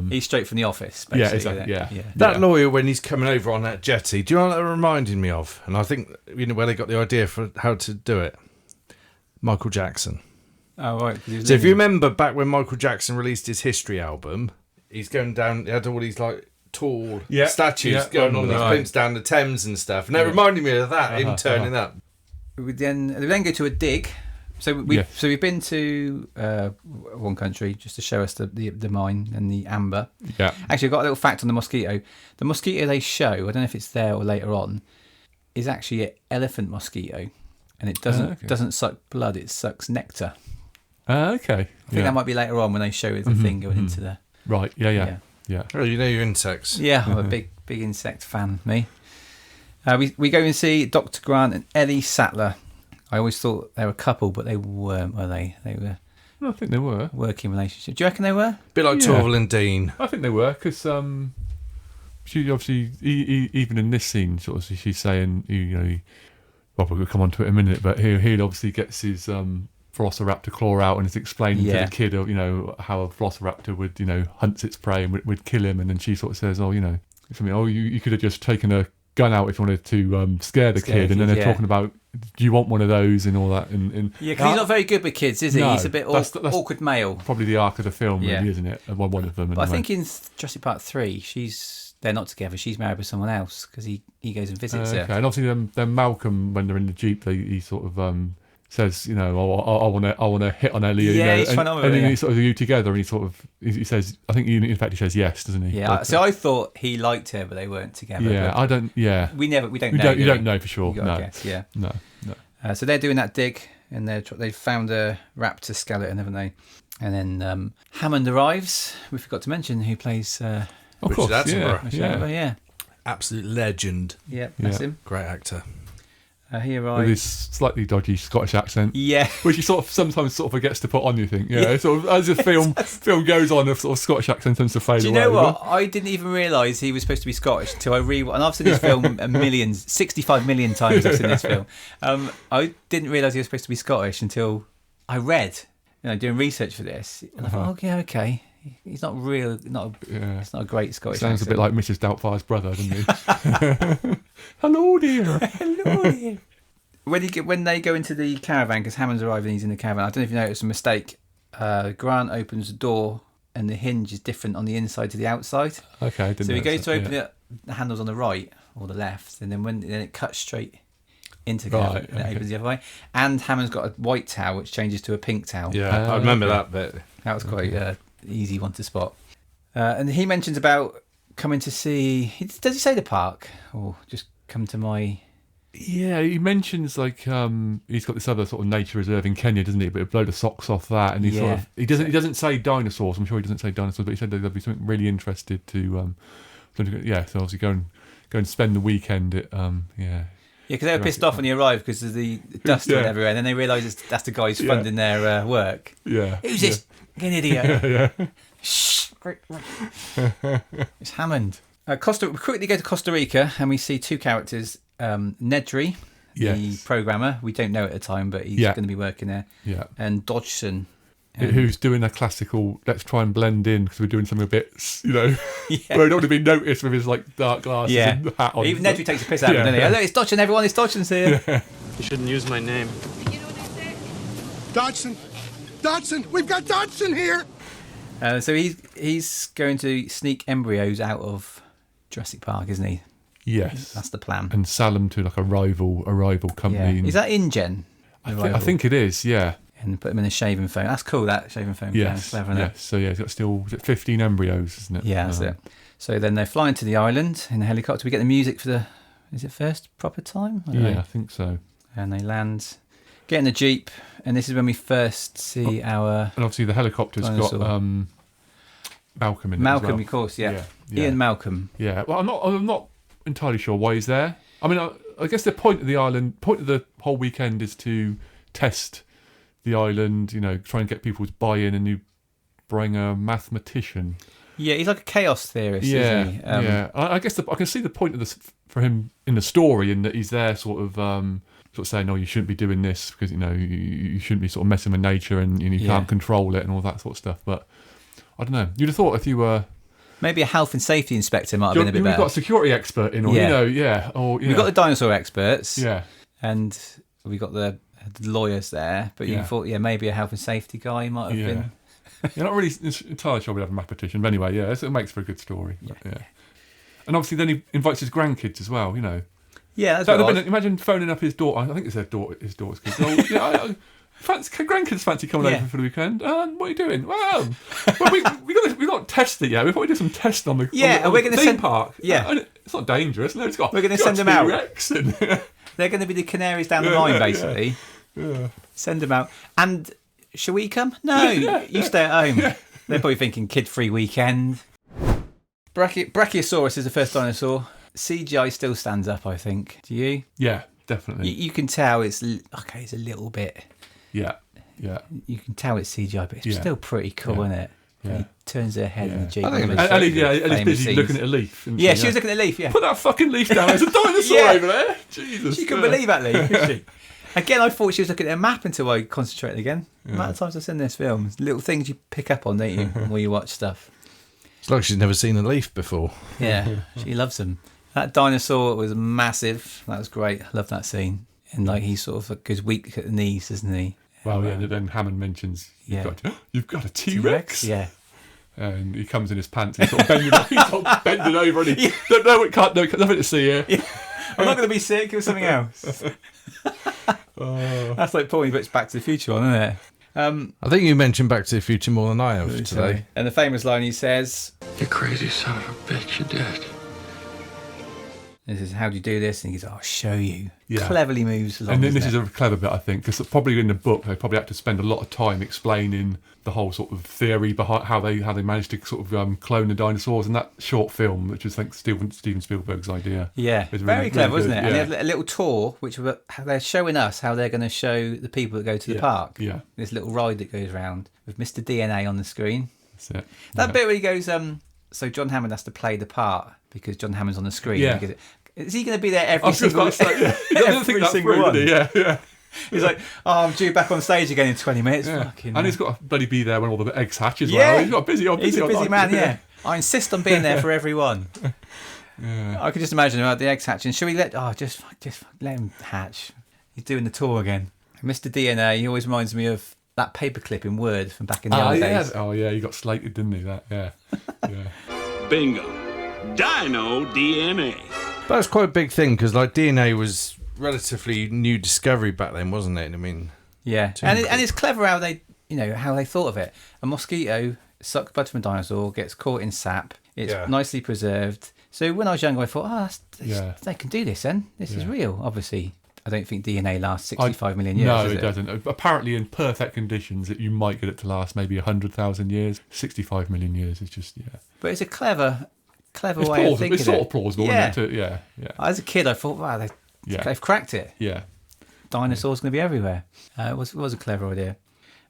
S3: He's straight from the office, basically.
S7: Yeah, exactly.
S5: That lawyer, when he's coming over on that jetty, do you know what that reminded me of? And I think, where they got the idea for how to do it? Michael Jackson.
S3: Oh, right.
S5: So if you remember back when Michael Jackson released his History album, he's going down, he had all these like tall statues going on these plinths down the Thames and stuff. And that reminded me of that, him turning up.
S3: We then go to a dig. So we've been to one country just to show us the mine and the amber.
S7: Yeah.
S3: Actually, I've got a little fact on the mosquito. The mosquito they show, I don't know if it's there or later on, is actually an elephant mosquito, and it doesn't suck blood; it sucks nectar.
S7: Okay.
S3: I think that might be later on when they show the thing going into the.
S7: Right. Yeah.
S5: Oh, you know your insects.
S3: Yeah, I'm a big insect fan. Me. We go and see Dr. Grant and Ellie Sattler. I always thought they were a couple, but they weren't, were they? They were.
S7: I think they were.
S3: Working relationship. Do you reckon they were?
S5: A bit like Torval and Dean.
S7: I think they were, because she obviously, even in this scene, sort of, she's saying, well, we'll come on to it in a minute, but he obviously gets his Velociraptor claw out and is explaining to the kid, how a Velociraptor would, hunts its prey and would kill him, and then she sort of says, you could have just taken a gun out if you wanted to scare the kid, and then they're talking about, do you want one of those and all that, and
S3: because he's not very good with kids, is he? No, he's a bit awkward male.
S7: Probably the arc of the film, really, isn't it? One of them.
S3: But I think in Jurassic Park 3, they're not together. She's married with someone else because he goes and visits her.
S7: And obviously, then Malcolm, when they're in the jeep, he sort of says, you know, I want to hit on Ellie.
S3: Yeah,
S7: you know,
S3: he's trying
S7: and then he sort of, are you together? And he says, I think in fact he says yes, doesn't he?
S3: Yeah.
S7: But,
S3: So I thought he liked her, but they weren't together.
S7: yeah,
S3: but
S7: I don't. Yeah,
S3: we don't know.
S7: You don't know for sure.
S3: You gotta
S7: No,
S3: guess, yeah.
S7: no.
S3: So they're doing that dig, and they've found a raptor skeleton, haven't they? And then Hammond arrives. We forgot to mention who plays.
S7: Of
S5: Richard
S7: course,
S5: Attenborough.
S3: Yeah.
S5: Absolute legend.
S3: Yeah, that's him.
S5: Great actor.
S3: He
S7: With
S3: arrives.
S7: his slightly dodgy Scottish accent.
S3: Yeah.
S7: Which he sometimes forgets to put on, you think. Yeah. Sort of as the film goes on, the sort of Scottish accent tends to fade away.
S3: Do you know what? I didn't even realise he was supposed to be Scottish until I and I've seen this film 65 million times I've seen this film. I didn't realise he was supposed to be Scottish until I read, doing research for this. And I thought, oh, yeah, okay. He's not real, it's not a great Scottish
S7: Sounds
S3: accent.
S7: a bit like Mrs. Doubtfire's brother, doesn't he? Hello, dear.
S3: Hello, dear. When they go into the caravan, because Hammond's arriving, he's in the caravan. I don't know if you noticed a mistake. Grant opens the door, and the hinge is different on the inside to the outside.
S7: Okay, I didn't
S3: so he goes
S7: notice
S3: to
S7: that,
S3: open it. The handle's on the right or the left, and then it cuts straight into the caravan, and it opens the other way. And Hammond's got a white towel, which changes to a pink towel.
S5: Yeah, I remember that bit.
S3: That was quite easy one to spot. And he mentions about coming to see. Does he say the park or just come to my?
S7: Yeah, he mentions he's got this other sort of nature reserve in Kenya, doesn't he? But a load of socks off that, and he doesn't say dinosaurs. I'm sure he doesn't say dinosaurs, but he said there'd be something really interested to so obviously go and spend the weekend at
S3: Yeah, because they were pissed off when he arrived because of the dust went everywhere, and then they realised that's the guy who's funding their work.
S7: Yeah.
S3: Who's this fucking idiot?
S7: Yeah.
S3: Shh. It's Hammond. We quickly go to Costa Rica, and we see two characters. Nedry, the programmer. We don't know at the time, but he's going to be working there. Yeah. And Dodgson.
S7: Who's doing a classical, let's try and blend in because we're doing something a bit, where he don't want to be noticed with his dark glasses and hat on.
S3: Even Nedry takes a piss out of him, doesn't he? Hello, it's Dodgson, everyone, it's Dodgson's here.
S11: You shouldn't use my name.
S10: Dodgson! Dodgson! We've got Dodgson here!
S3: So he's going to sneak embryos out of Jurassic Park, isn't he?
S7: Yes.
S3: That's the plan.
S7: And sell them to a rival company.
S3: Yeah. Is that InGen?
S7: I think it is, yeah.
S3: And put them in a shaving foam. That's cool, that shaving foam.
S7: Yes.
S3: Clever,
S7: yes. So he's got still 15 embryos, isn't it?
S3: Yeah, that's it. So then they're flying to the island in the helicopter. We get the music for is it first proper time?
S7: I think so.
S3: And they land, get in the Jeep, and this is when we first see our...
S7: And obviously the helicopter's
S3: dinosaur.
S7: got Malcolm in it
S3: Malcolm,
S7: as well.
S3: of course, yeah. Ian Malcolm.
S7: Yeah, well, I'm not entirely sure why he's there. I mean, I guess the point of the whole weekend is to test the island, try and get people to buy in, and you bring a mathematician.
S3: Yeah, he's like a chaos theorist, isn't he?
S7: Yeah. I guess I can see the point of this for him in the story, in that he's there sort of saying, "No, you shouldn't be doing this because you shouldn't be sort of messing with nature and you can't control it and all that sort of stuff." But I don't know. You'd have thought if you were
S3: maybe a health and safety inspector might have been a bit
S7: we've
S3: better.
S7: got a security expert in, or
S3: we've got the dinosaur experts,
S7: yeah,
S3: and we got the lawyers there. But you thought, maybe a health and safety guy might have been.
S7: You're not really entirely sure we'd have a mathematician, but anyway, it makes for a good story. And obviously, then he invites his grandkids as well.
S3: Yeah, that's right.
S7: Imagine phoning up his daughter. I think it's his daughter's kids. Grandkids fancy coming over for the weekend. What are you doing? Well, we've not tested it yet. We've got to do some testing on the
S3: we're going to
S7: theme park.
S3: Yeah,
S7: it's not dangerous. No,
S3: we're going to send them out. They're going to be the canaries down the line, basically.
S7: Yeah.
S3: Send them out. And shall we come? No, you stay at home. Yeah. They're probably thinking kid-free weekend. Brachiosaurus is the first dinosaur. CGI still stands up, I think. Do you?
S7: Yeah, definitely.
S3: You can tell it's a little bit.
S7: Yeah.
S3: You can tell it's CGI, but it's still pretty cool, isn't it? Yeah. He turns her head in the Jeep.
S7: Ellie's busy looking at a leaf.
S3: Yeah, she was looking at a leaf, yeah.
S7: Put that fucking leaf down. There's a dinosaur over there. Jesus.
S3: She couldn't believe that leaf, could she? Again, I thought she was looking at a map until I concentrated again. The amount of times I've seen this film. Little things you pick up on, don't you, when you watch stuff.
S5: It's like she's never seen a leaf before.
S3: Yeah, she loves them. That dinosaur was massive. That was great. I love that scene. And he sort of goes weak at the knees, doesn't he?
S7: Well, and then Hammond mentions, you've got a T-Rex?
S3: Yeah.
S7: And he comes in his pants and sort of bending over and he no, it can't, nothing to see here.
S3: Yeah. I'm not going to be sick, it was something else. That's like pulling bits Back to the Future on, isn't it?
S5: I think you mentioned Back to the Future more than I have today.
S3: And the famous line he says,
S11: You crazy son of a bitch, you did.
S3: this is, how do you do this? And he goes, I'll show you.
S7: Yeah.
S3: Cleverly moves along.
S7: And then this
S3: isn't
S7: is a clever bit, I think, because probably in the book they probably had to spend a lot of time explaining the whole sort of theory behind how they managed to sort of clone the dinosaurs. And that short film, which is, I think, Steven Spielberg's idea.
S3: Yeah,
S7: is
S3: very clever,
S7: really
S3: isn't it?
S7: good.
S3: And
S7: Yeah.
S3: they have a little tour, which they're showing us how they're going to show the people that go to the park.
S7: Yeah.
S3: This little ride that goes round with Mr. DNA on the screen.
S7: That's it.
S3: That bit where he goes, so John Hammond has to play the part because John Hammond's on the screen.
S7: Yeah.
S3: Is he going to be there every
S7: I was just
S3: single
S7: about to say, yeah. He doesn't think that
S3: single
S7: through,
S3: one?
S7: did he? Yeah.
S3: He's like, I'm due back on stage again in 20 minutes.
S7: Yeah.
S3: Fucking
S7: And he's got to bloody be there when all the eggs hatch as
S3: Yeah.
S7: well. He's got a busy
S3: He's a busy
S7: life.
S3: man, yeah. I insist on being there for everyone.
S7: Yeah.
S3: I could just imagine about the eggs hatching. Should we just let him hatch? He's doing the tour again. Mr. DNA, he always reminds me of that paperclip in Word from back in the old days.
S7: Oh yeah, he got slated, didn't he? That yeah.
S12: Bingo. Dino DNA.
S5: But that's quite a big thing because like DNA was relatively new discovery back then, wasn't it? I mean,
S3: Yeah, and it's clever how they thought of it. A mosquito sucks blood from a dinosaur, gets caught in sap. It's nicely preserved. So when I was younger, I thought, they can do this. Then this is real. Obviously, I don't think DNA lasts 65 million years.
S7: No,
S3: does
S7: it doesn't. Apparently, in perfect conditions, you might get it to last maybe 100,000 years. 65 million years is just
S3: But it's a clever
S7: It's
S3: way
S7: plausible.
S3: of thinking.
S7: It's sort of plausible, isn't it? Yeah.
S3: As a kid, I thought, wow, they've cracked it.
S7: Yeah.
S3: Dinosaurs going to be everywhere. It was a clever idea.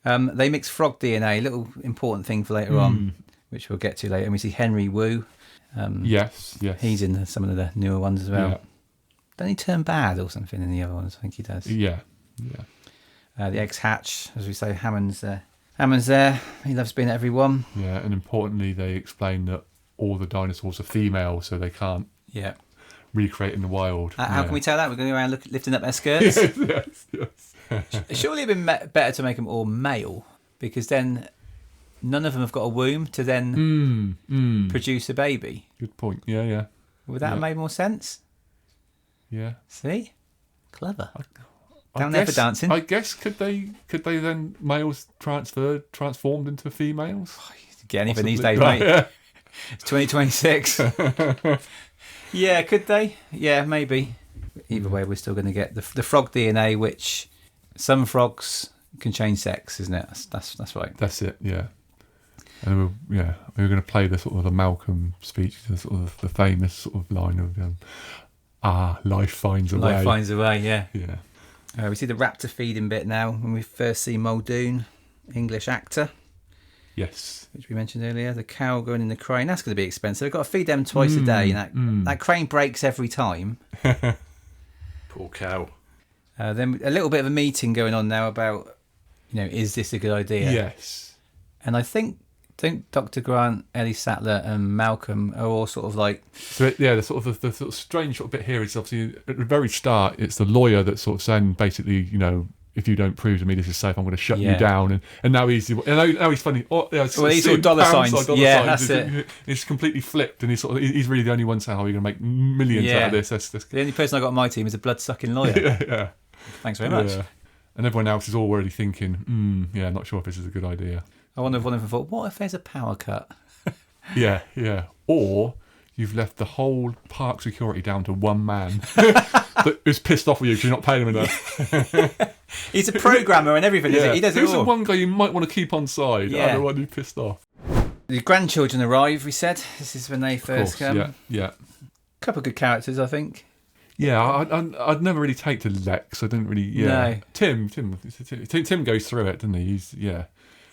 S3: They mix frog DNA, a little important thing for later on, which we'll get to later. And we see Henry Wu.
S7: Yes.
S3: He's in some of the newer ones as well.
S7: Yeah.
S3: Don't he turn bad or something in the other ones? I think he does.
S7: Yeah.
S3: The eggs hatch, as we say. Hammond's there. He loves being at every one.
S7: Yeah, and importantly, they explain that all the dinosaurs are female, so they can't recreate in the wild.
S3: How can we tell that? We're going around lifting up their skirts?
S7: yes.
S3: Surely it'd been better to make them all male, because then none of them have got a womb to then produce a baby.
S7: Good point. Yeah.
S3: Would that have made more sense?
S7: Yeah.
S3: See? Clever. Down there for dancing.
S7: I guess could they then males transformed into females?
S3: Get anything these
S7: Possibly.
S3: days,
S7: Right,
S3: mate.
S7: yeah.
S3: It's 2026. Yeah, could they? Yeah, maybe. Either way, we're still going to get the frog DNA, which some frogs can change sex, isn't it? That's right.
S7: That's it. Yeah. And we were going to play the sort of the Malcolm speech, the sort of the famous sort of line of life finds a way.
S3: Life finds a way. Yeah.
S7: Yeah.
S3: We see the raptor feeding bit now when we first see Muldoon, English actor.
S7: Yes.
S3: Which we mentioned earlier. The cow going in the crane. That's going to be expensive. They've got to feed them twice a day. And that crane breaks every time.
S5: Poor cow.
S3: Then a little bit of a meeting going on now about, is this a good idea?
S7: Yes.
S3: And I think Dr. Grant, Ellie Sattler and Malcolm are all sort of like...
S7: So the sort of strange sort of bit here is obviously at the very start, it's the lawyer that's sort of saying basically, if you don't prove to me this is safe, I'm going to shut you down. And now he's funny. Oh, yeah,
S3: well, he's all dollar signs. Yeah, that's it.
S7: It's completely flipped, and he's really the only one saying how you're going to make millions out of this. That's
S3: the only person I got on my team is a blood-sucking lawyer.
S7: Yeah.
S3: Thanks very much.
S7: Yeah. And everyone else is already thinking, I'm not sure if this is a good idea.
S3: I wonder if one of them thought, what if there's a power cut?
S7: Yeah. Or you've left the whole park security down to one man who's pissed off with you because you're not paying him enough.
S3: He's a programmer and everything, isn't he? He does it all.
S7: Who's the one guy you might want to keep on side?
S3: Yeah.
S7: The one who's pissed off.
S3: The grandchildren arrive, we said. This is when they first come.
S7: Yeah.
S3: Couple of good characters, I think.
S7: Yeah, I'd never really take to Lex. I didn't really. Yeah.
S3: No.
S7: Tim goes through it, doesn't he?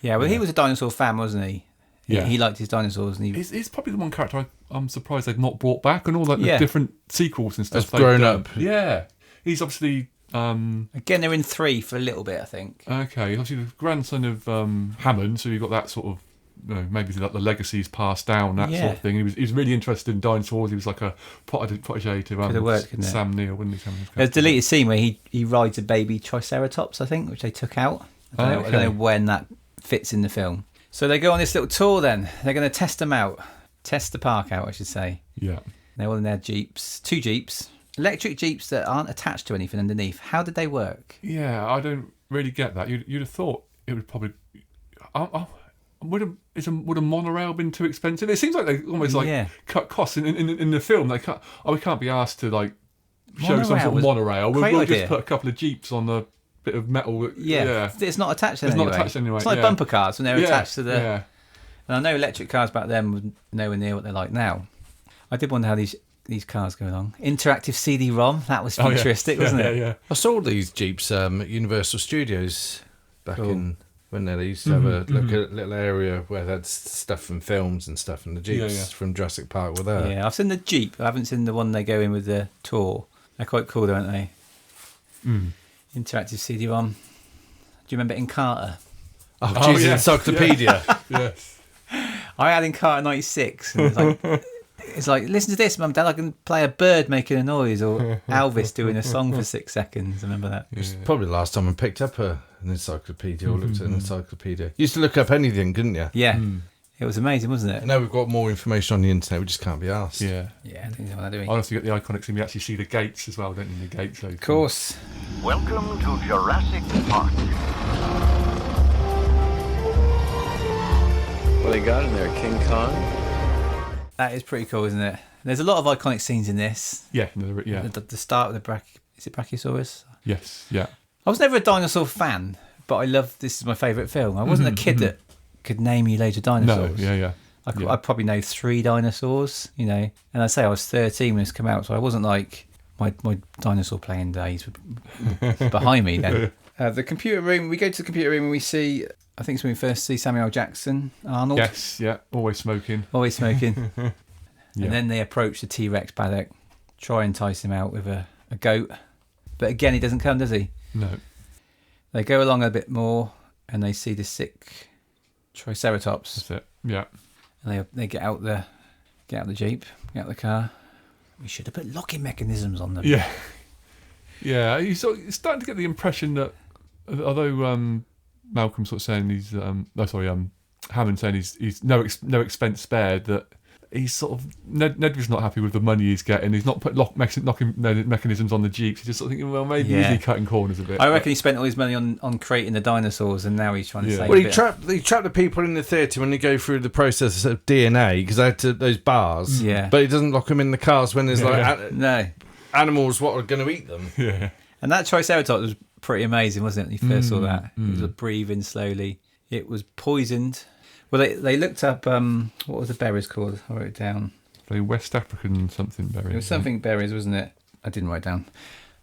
S3: Yeah, well, he was a dinosaur fan, wasn't he?
S7: Yeah.
S3: He liked his dinosaurs. And
S7: he's probably the one character I'm surprised they've not brought back, and all that the different sequels and stuff.
S5: That's grown up.
S7: Yeah. He's obviously...
S3: Again, they're in 3 for a little bit, I think.
S7: Okay, obviously the grandson of Hammond, so you've got that sort of... maybe like the legacies passed down, that sort of thing. He was really interested in dinosaurs. He was like a protege to Sam Neill, wouldn't he?
S3: There's a deleted scene where he rides a baby Triceratops, I think, which they took out. I don't know when that fits in the film. So they go on this little tour then. They're going to test them out. Test the park out, I should say.
S7: Yeah.
S3: They're all in their Jeeps. 2 Jeeps. Electric Jeeps that aren't attached to anything underneath. How did they work?
S7: Yeah, I don't really get that. You'd have thought it would probably. Would a monorail been too expensive? It seems like they almost cut costs in the film. They cut. We can't be asked to like show some sort of monorail. We'll just put a couple of Jeeps on a bit of metal.
S3: Yeah. It's not attached.
S7: It's not attached anyway.
S3: It's like bumper cars when they're attached to the. Yeah. And I know electric cars back then were nowhere near what they're like now. I did wonder how these cars go along. Interactive CD-ROM, that was futuristic, wasn't it?
S5: Yeah. I saw these Jeeps at Universal Studios back in when they used to have a little area where they had stuff from films and stuff, and the Jeeps from Jurassic Park were there.
S3: Yeah, I've seen the Jeep. I haven't seen the one they go in with the tour. They're quite cool, aren't they? Interactive CD-ROM. Do you remember Encarta?
S5: Oh, Jesus, Encyclopedia.
S7: Yes.
S3: I had Encarta 96. And it's like, listen to this, Mum, Dad, I can play a bird making a noise or Elvis doing a song for 6 seconds. I remember that.
S5: It was probably the last time I picked up an encyclopedia or looked at an encyclopedia. You used to look up anything, couldn't you?
S3: Yeah. It was amazing, wasn't it?
S5: Now we've got more information on the internet, we just can't be asked.
S7: Yeah.
S3: Yeah, I think that's what they're doing.
S7: I also get the iconic scene. We actually see the gates as well, don't you? The gates.
S3: Of course.
S13: Welcome to Jurassic Park.
S2: What they got in there, King Kong?
S3: That is pretty cool, isn't it? There's a lot of iconic scenes in this.
S7: Yeah.
S3: The start with is it Brachiosaurus?
S7: Yes, yeah.
S3: I was never a dinosaur fan, but I love this is my favourite film. I wasn't a kid that could name you loads of dinosaurs.
S7: No, yeah.
S3: I probably know 3 dinosaurs, you know. And I say I was 13 when this came out, so I wasn't like my dinosaur playing days were behind me then. The computer room, we go to the computer room and we see, I think it's when we first see Samuel Jackson, Arnold.
S7: Yes, yeah, always smoking.
S3: And then they approach the T-Rex paddock, try and entice him out with a goat. But again, he doesn't come, does he?
S7: No.
S3: They go along a bit more and they see the sick Triceratops.
S7: That's it, yeah.
S3: And they get out the Jeep, get out the car. We should have put locking mechanisms on them.
S7: Yeah. Yeah, you're starting to get the impression that although Malcolm sort of saying he's Hammond saying he's no expense spared, that he's sort of Ned was not happy with the money he's getting. He's not put locking mechanisms on the Jeeps. He's just sort of thinking, well, maybe is he cutting corners a bit?
S3: I reckon he spent all his money on creating the dinosaurs, and now he's trying to save.
S5: Well, he trapped the people in the theatre when they go through the process of DNA because they had those bars.
S3: Yeah,
S5: but he doesn't lock them in the cars when there's
S3: no
S5: animals what are going to eat them.
S7: Yeah,
S3: and that Triceratops was pretty amazing, wasn't it? When you first saw that, it was breathing slowly. It was poisoned. Well, they looked up, what was the berries called? I wrote it down.
S7: West African something berries.
S3: It was something berries, wasn't it? I didn't write it down.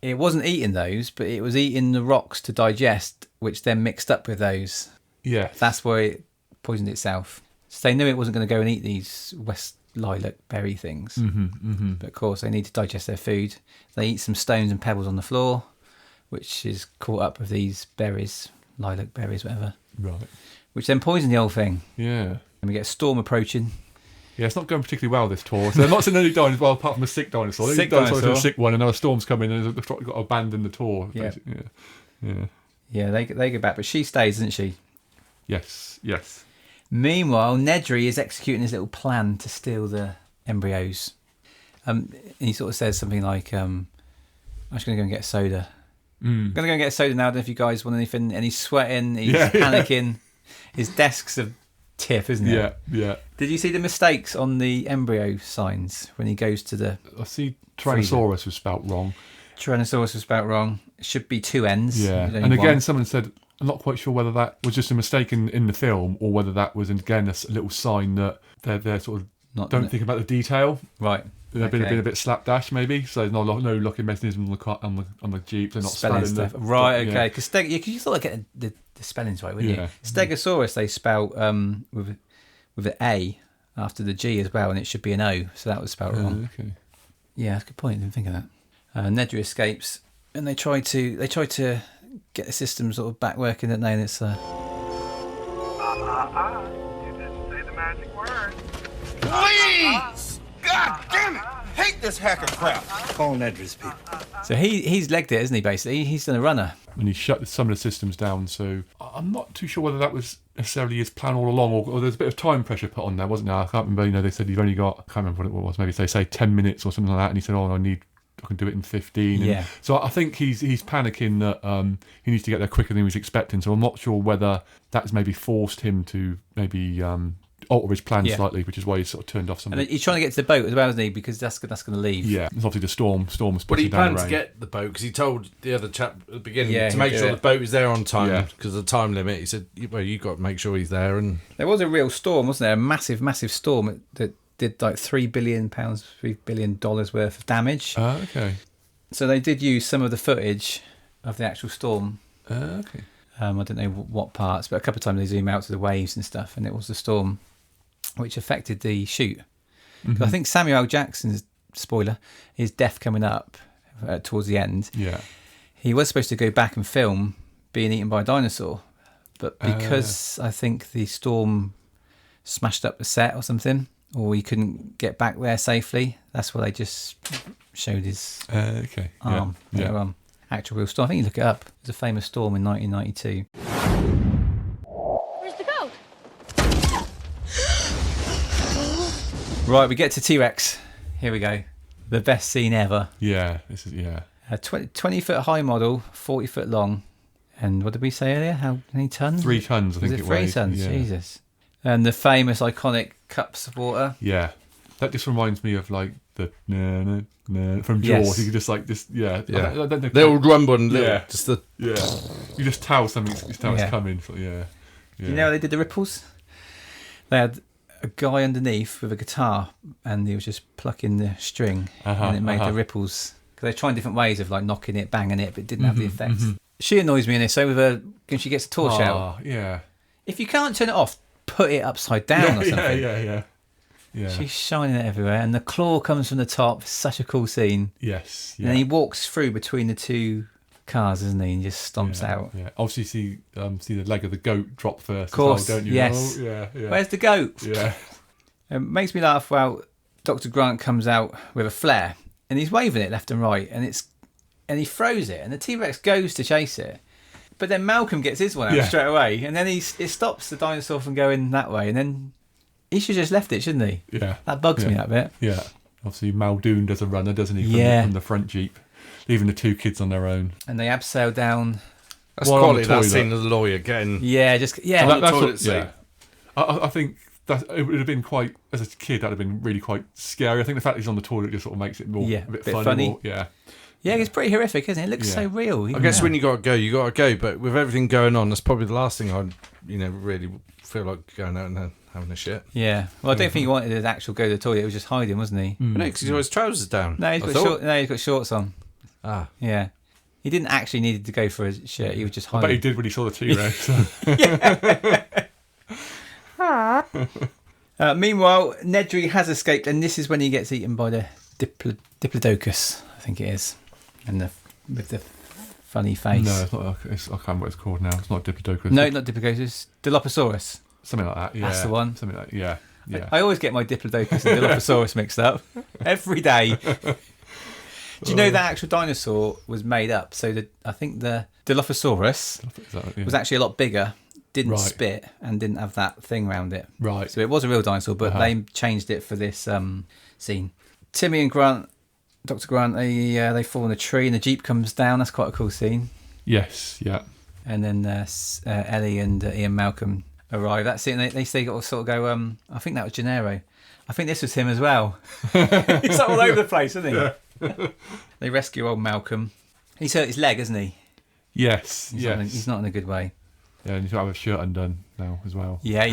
S3: It wasn't eating those, but it was eating the rocks to digest, which then mixed up with those.
S7: Yeah.
S3: That's why it poisoned itself. So they knew it wasn't going to go and eat these West lilac berry things. But of course, they need to digest their food. They eat some stones and pebbles on the floor, which is caught up with these berries, lilac berries, whatever.
S7: Right.
S3: Which then poisoned the whole thing.
S7: Yeah.
S3: And we get a storm approaching.
S7: Yeah, it's not going particularly well, this tour. So they're not seeing any dinosaurs, well, apart from a sick dinosaur.
S3: Sick dinosaur.
S7: A sick one, and now a storm's coming, and they've got to abandon the tour.
S3: Yeah.
S7: Yeah,
S3: they go back, but she stays, doesn't she?
S7: Yes.
S3: Meanwhile, Nedry is executing his little plan to steal the embryos. He sort of says something like, I'm just going to go and get a soda. I'm going to go and get a soda now. I don't know if you guys want anything. And he's sweating, he's panicking. His desk's a tip, isn't it?
S7: Yeah.
S3: Did you see the mistakes on the embryo signs when he goes to the...
S7: I see Tyrannosaurus was spelt wrong.
S3: Tyrannosaurus was spelt wrong. It should be 2 N's.
S7: Yeah. And again, someone said, I'm not quite sure whether that was just a mistake in the film or whether that was, again, a little sign that they're sort of don't think about the detail.
S3: Right.
S7: They've been a bit slapdash, maybe. So there's no locking mechanism on the Jeep. They're not spelling
S3: stuff. Right, okay. Because you thought I'd get the spellings right, wouldn't you? Stegosaurus, they spelt with an A after the G as well, and it should be an O. So that was spelled wrong.
S7: Okay.
S3: Yeah, that's a good point. I didn't think of that. Nedry escapes, and they try to get the system sort of back working, don't they? And it's
S10: You didn't say the magic word.
S2: Please! God damn it! Hate this hacker crap.
S8: Call Nedry's people.
S3: so he's legged it, isn't he? Basically, he's done a runner.
S7: And he shut some of the systems down. So I'm not too sure whether that was necessarily his plan all along, or there's a bit of time pressure put on there, wasn't there? I can't remember. They said you've only got, I can't remember what it was. Maybe they say 10 minutes or something like that, and he said, "Oh, I need can do it in 15.
S3: Yeah.
S7: So I think he's panicking that he needs to get there quicker than he was expecting. So I'm not sure whether that's maybe forced him to maybe alter his plan slightly, which is why he's sort of turned off some.
S3: And he's trying to get to the boat as well, isn't he? Because that's going to leave.
S7: Yeah, it's obviously the storm was
S5: But he
S7: pushing down
S5: planned
S7: the
S5: to
S7: rain.
S5: get the boat because he told the other chap at the beginning
S3: Yeah,
S5: to
S3: he'd
S5: make
S3: do
S5: sure
S3: it.
S5: the boat was there on time because of the time limit. He said, "Well, you got to make sure he's there." And
S3: There was a real storm, wasn't there? A massive, massive storm that did like £3 billion worth of damage.
S7: Okay.
S3: So they did use some of the footage of the actual storm.
S7: Okay.
S3: I don't know what parts, but a couple of times they zoom out to the waves and stuff, and it was the storm which affected the shoot. 'Cause I think Samuel L. Jackson's, spoiler, his death coming up towards the end.
S7: Yeah.
S3: He was supposed to go back and film being eaten by a dinosaur, but because I think the storm smashed up the set or something, or he couldn't get back there safely, that's why they just showed his arm.
S7: Yeah.
S3: Their actual real storm. I think you look it up. There's a famous storm in 1992.
S4: Where's the goat?
S3: Right, we get to T-Rex. Here we go. The best scene ever.
S7: Yeah, this is
S3: A 20 foot high model, 40 foot long. And what did we say earlier? How many tons?
S7: 3 tons, I think
S3: Was
S7: it
S3: it 3
S7: weighed.
S3: tons?
S7: Yeah.
S3: Jesus. And the famous iconic cups of water.
S7: Yeah, that just reminds me of like the from Jaws.
S3: Yes.
S7: You could just like this, I don't know.
S5: they all rumble and
S7: Yeah.
S5: just the
S7: You just tell something's it's
S3: Yeah.
S7: coming. So, yeah.
S3: You know how they did the ripples? They had a guy underneath with a guitar, and he was just plucking the string, and it made the ripples. Because they tried different ways of like knocking it, banging it, but it didn't have the effects. She annoys me in this. So with her, when she gets a torch out,
S7: Yeah.
S3: if you can't turn it off, put it upside down or something.
S7: Yeah.
S3: She's shining it everywhere, and the claw comes from the top. Such a cool scene.
S7: Yes.
S3: And then he walks through between the two cars, doesn't he, and just stomps out.
S7: Yeah. Obviously, see the leg of the goat drop first.
S3: Of course,
S7: as well, don't you?
S3: yes.
S7: Oh, yeah.
S3: Where's the goat?
S7: Yeah.
S3: It makes me laugh. Well, Dr. Grant comes out with a flare, and he's waving it left and right, and he throws it, and the T-Rex goes to chase it. But then Malcolm gets his one out straight away, and then it stops the dinosaur from going that way, and then he should have just left it, shouldn't he?
S7: Yeah.
S3: That bugs me, that bit.
S7: Yeah. Obviously, Muldoon does a runner, doesn't he? From the front Jeep, leaving the 2 kids on their own.
S3: And they abseil down.
S5: That's
S7: While on
S5: quality.
S7: the
S5: That
S7: toilet.
S5: scene of the lawyer getting
S3: On
S7: That's
S5: the toilet
S7: what,
S5: seat.
S7: yeah. I think that it would have been quite, as a kid, that'd have been really quite scary. I think the fact he's on the toilet just sort of makes it more a bit funny. More,
S3: Yeah, it's pretty horrific, isn't it? It looks so real.
S5: I guess when you got to go. But with everything going on, that's probably the last thing I'd, really feel like going out and having a shit.
S3: Yeah. Well, I don't think he wanted to actually go to the toilet. It was just hiding, wasn't he?
S5: No, because he's got his trousers down.
S3: No, he's got shorts on.
S5: Ah.
S3: Yeah. He didn't actually need to go for his shirt. He was just
S7: I
S3: hiding.
S7: bet he did when he saw the T-Rex.
S3: Meanwhile, Nedry has escaped, and this is when he gets eaten by the Diplodocus, I think it is, and with the funny face.
S7: No, it's not. I can't remember what it's called now. It's not Diplodocus.
S3: No, not Dilophosaurus. Dilophosaurus.
S7: Something like that. Yeah,
S3: That's the one.
S7: Something like yeah.
S3: I always get my Diplodocus and Dilophosaurus mixed up every day. Do you know that actual dinosaur was made up? So I think the Dilophosaurus was actually a lot bigger, didn't spit, and didn't have that thing around it.
S7: Right.
S3: So it was a real dinosaur, but they changed it for this scene. Timmy and Grant, Dr. Grant, they fall in a tree and the Jeep comes down. That's quite a cool scene.
S7: Yes, yeah.
S3: And then Ellie and Ian Malcolm arrive. That's it. And they sort of go, I think that was Gennaro. I think this was him as well. He's all over the place, isn't he?
S7: Yeah.
S3: They rescue old Malcolm. He's hurt his leg, hasn't he?
S7: Yes,
S3: He's not in a good way.
S7: Yeah, and he's got to have a shirt undone now as well.
S3: Yeah,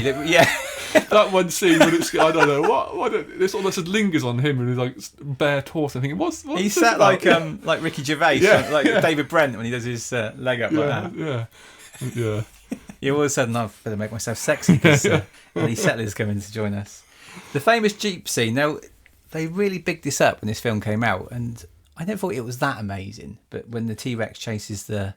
S7: that one scene when it's, I don't know, what this almost lingers on him and he's like bare torso. I think what's
S3: he sat like Ricky Gervais, like David Brent when he does his leg up like that.
S7: Yeah.
S3: All of a sudden, I better make myself sexy because Lee Settler's coming to join us. The famous Jeep scene. Now, they really bigged this up when this film came out, and I never thought it was that amazing. But when the T-Rex chases the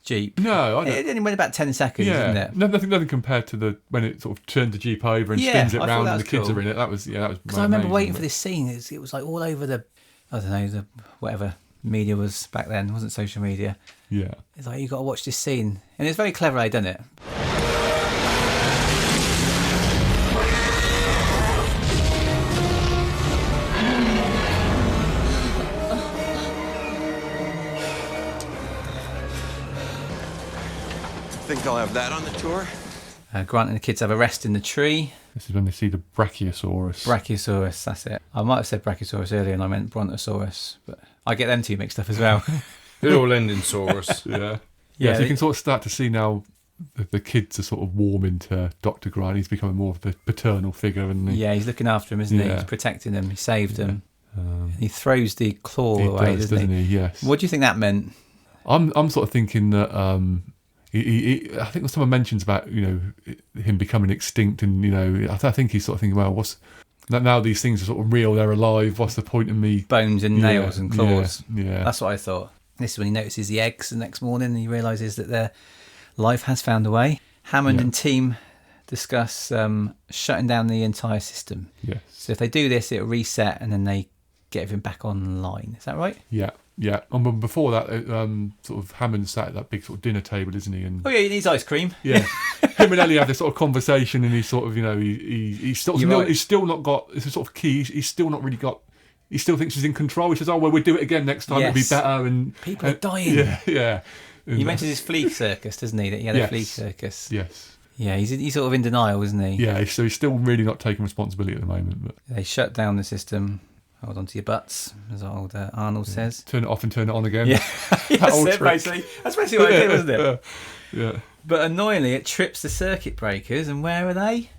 S3: Jeep,
S7: it
S3: only went about 10 seconds, didn't it?
S7: Nothing compared to when it sort of turned the Jeep over and spins it round and the kids are in it. That was
S3: Because I remember waiting for this scene. It was like all over the whatever media was back then. It wasn't social media.
S7: Yeah.
S3: It's like, you got to watch this scene. And it's very clever they'd done it.
S2: think I'll have that on the tour?
S3: Grant and the kids have a rest in the tree.
S7: This is when they see the Brachiosaurus.
S3: Brachiosaurus, that's it. I might have said Brachiosaurus earlier and I meant Brontosaurus, but I get them two mixed up as well.
S5: They're all ending Saurus.
S7: Yeah, so you can sort of start to see now the kids are sort of warming to Dr. Grant. He's becoming more of the paternal figure. And
S3: yeah, he's looking after him, isn't he? He's protecting him. He saved him. And he throws the claw away, doesn't he?
S7: Yes.
S3: What do you think that meant?
S7: I'm sort of thinking that I think someone mentions about him becoming extinct, and I think he's sort of thinking, well, what's now these things are sort of real, they're alive. What's the point of me?
S3: Bones and nails and claws.
S7: Yeah,
S3: that's what I thought. This is when he notices the eggs the next morning, and he realises that their life has found a way. Hammond and team discuss shutting down the entire system.
S7: Yes.
S3: So if they do this, it'll reset, and then they get everything back online. Is that right?
S7: Yeah. Yeah, and before that, sort of Hammond sat at that big sort of dinner table, isn't he? And
S3: he needs ice cream.
S7: Yeah, him and Ellie have this sort of conversation, and he's sort of, he's still not got. It's a sort of key. He's still not really got. He still thinks he's in control. He says, "Oh well, we'll do it again next time. It'll be better." And
S3: people are dying.
S7: Yeah.
S3: He mentions his flea circus, doesn't he? That he had a flea circus.
S7: Yes.
S3: Yeah, he's sort of in denial, isn't he?
S7: Yeah, so he's still really not taking responsibility at the moment. But
S3: they shut down the system. Hold on to your butts, as old Arnold says.
S7: Turn it off and turn it on again.
S3: Yeah, that's basically what it did, wasn't it?
S7: Yeah.
S3: But annoyingly, it trips the circuit breakers, and where are they?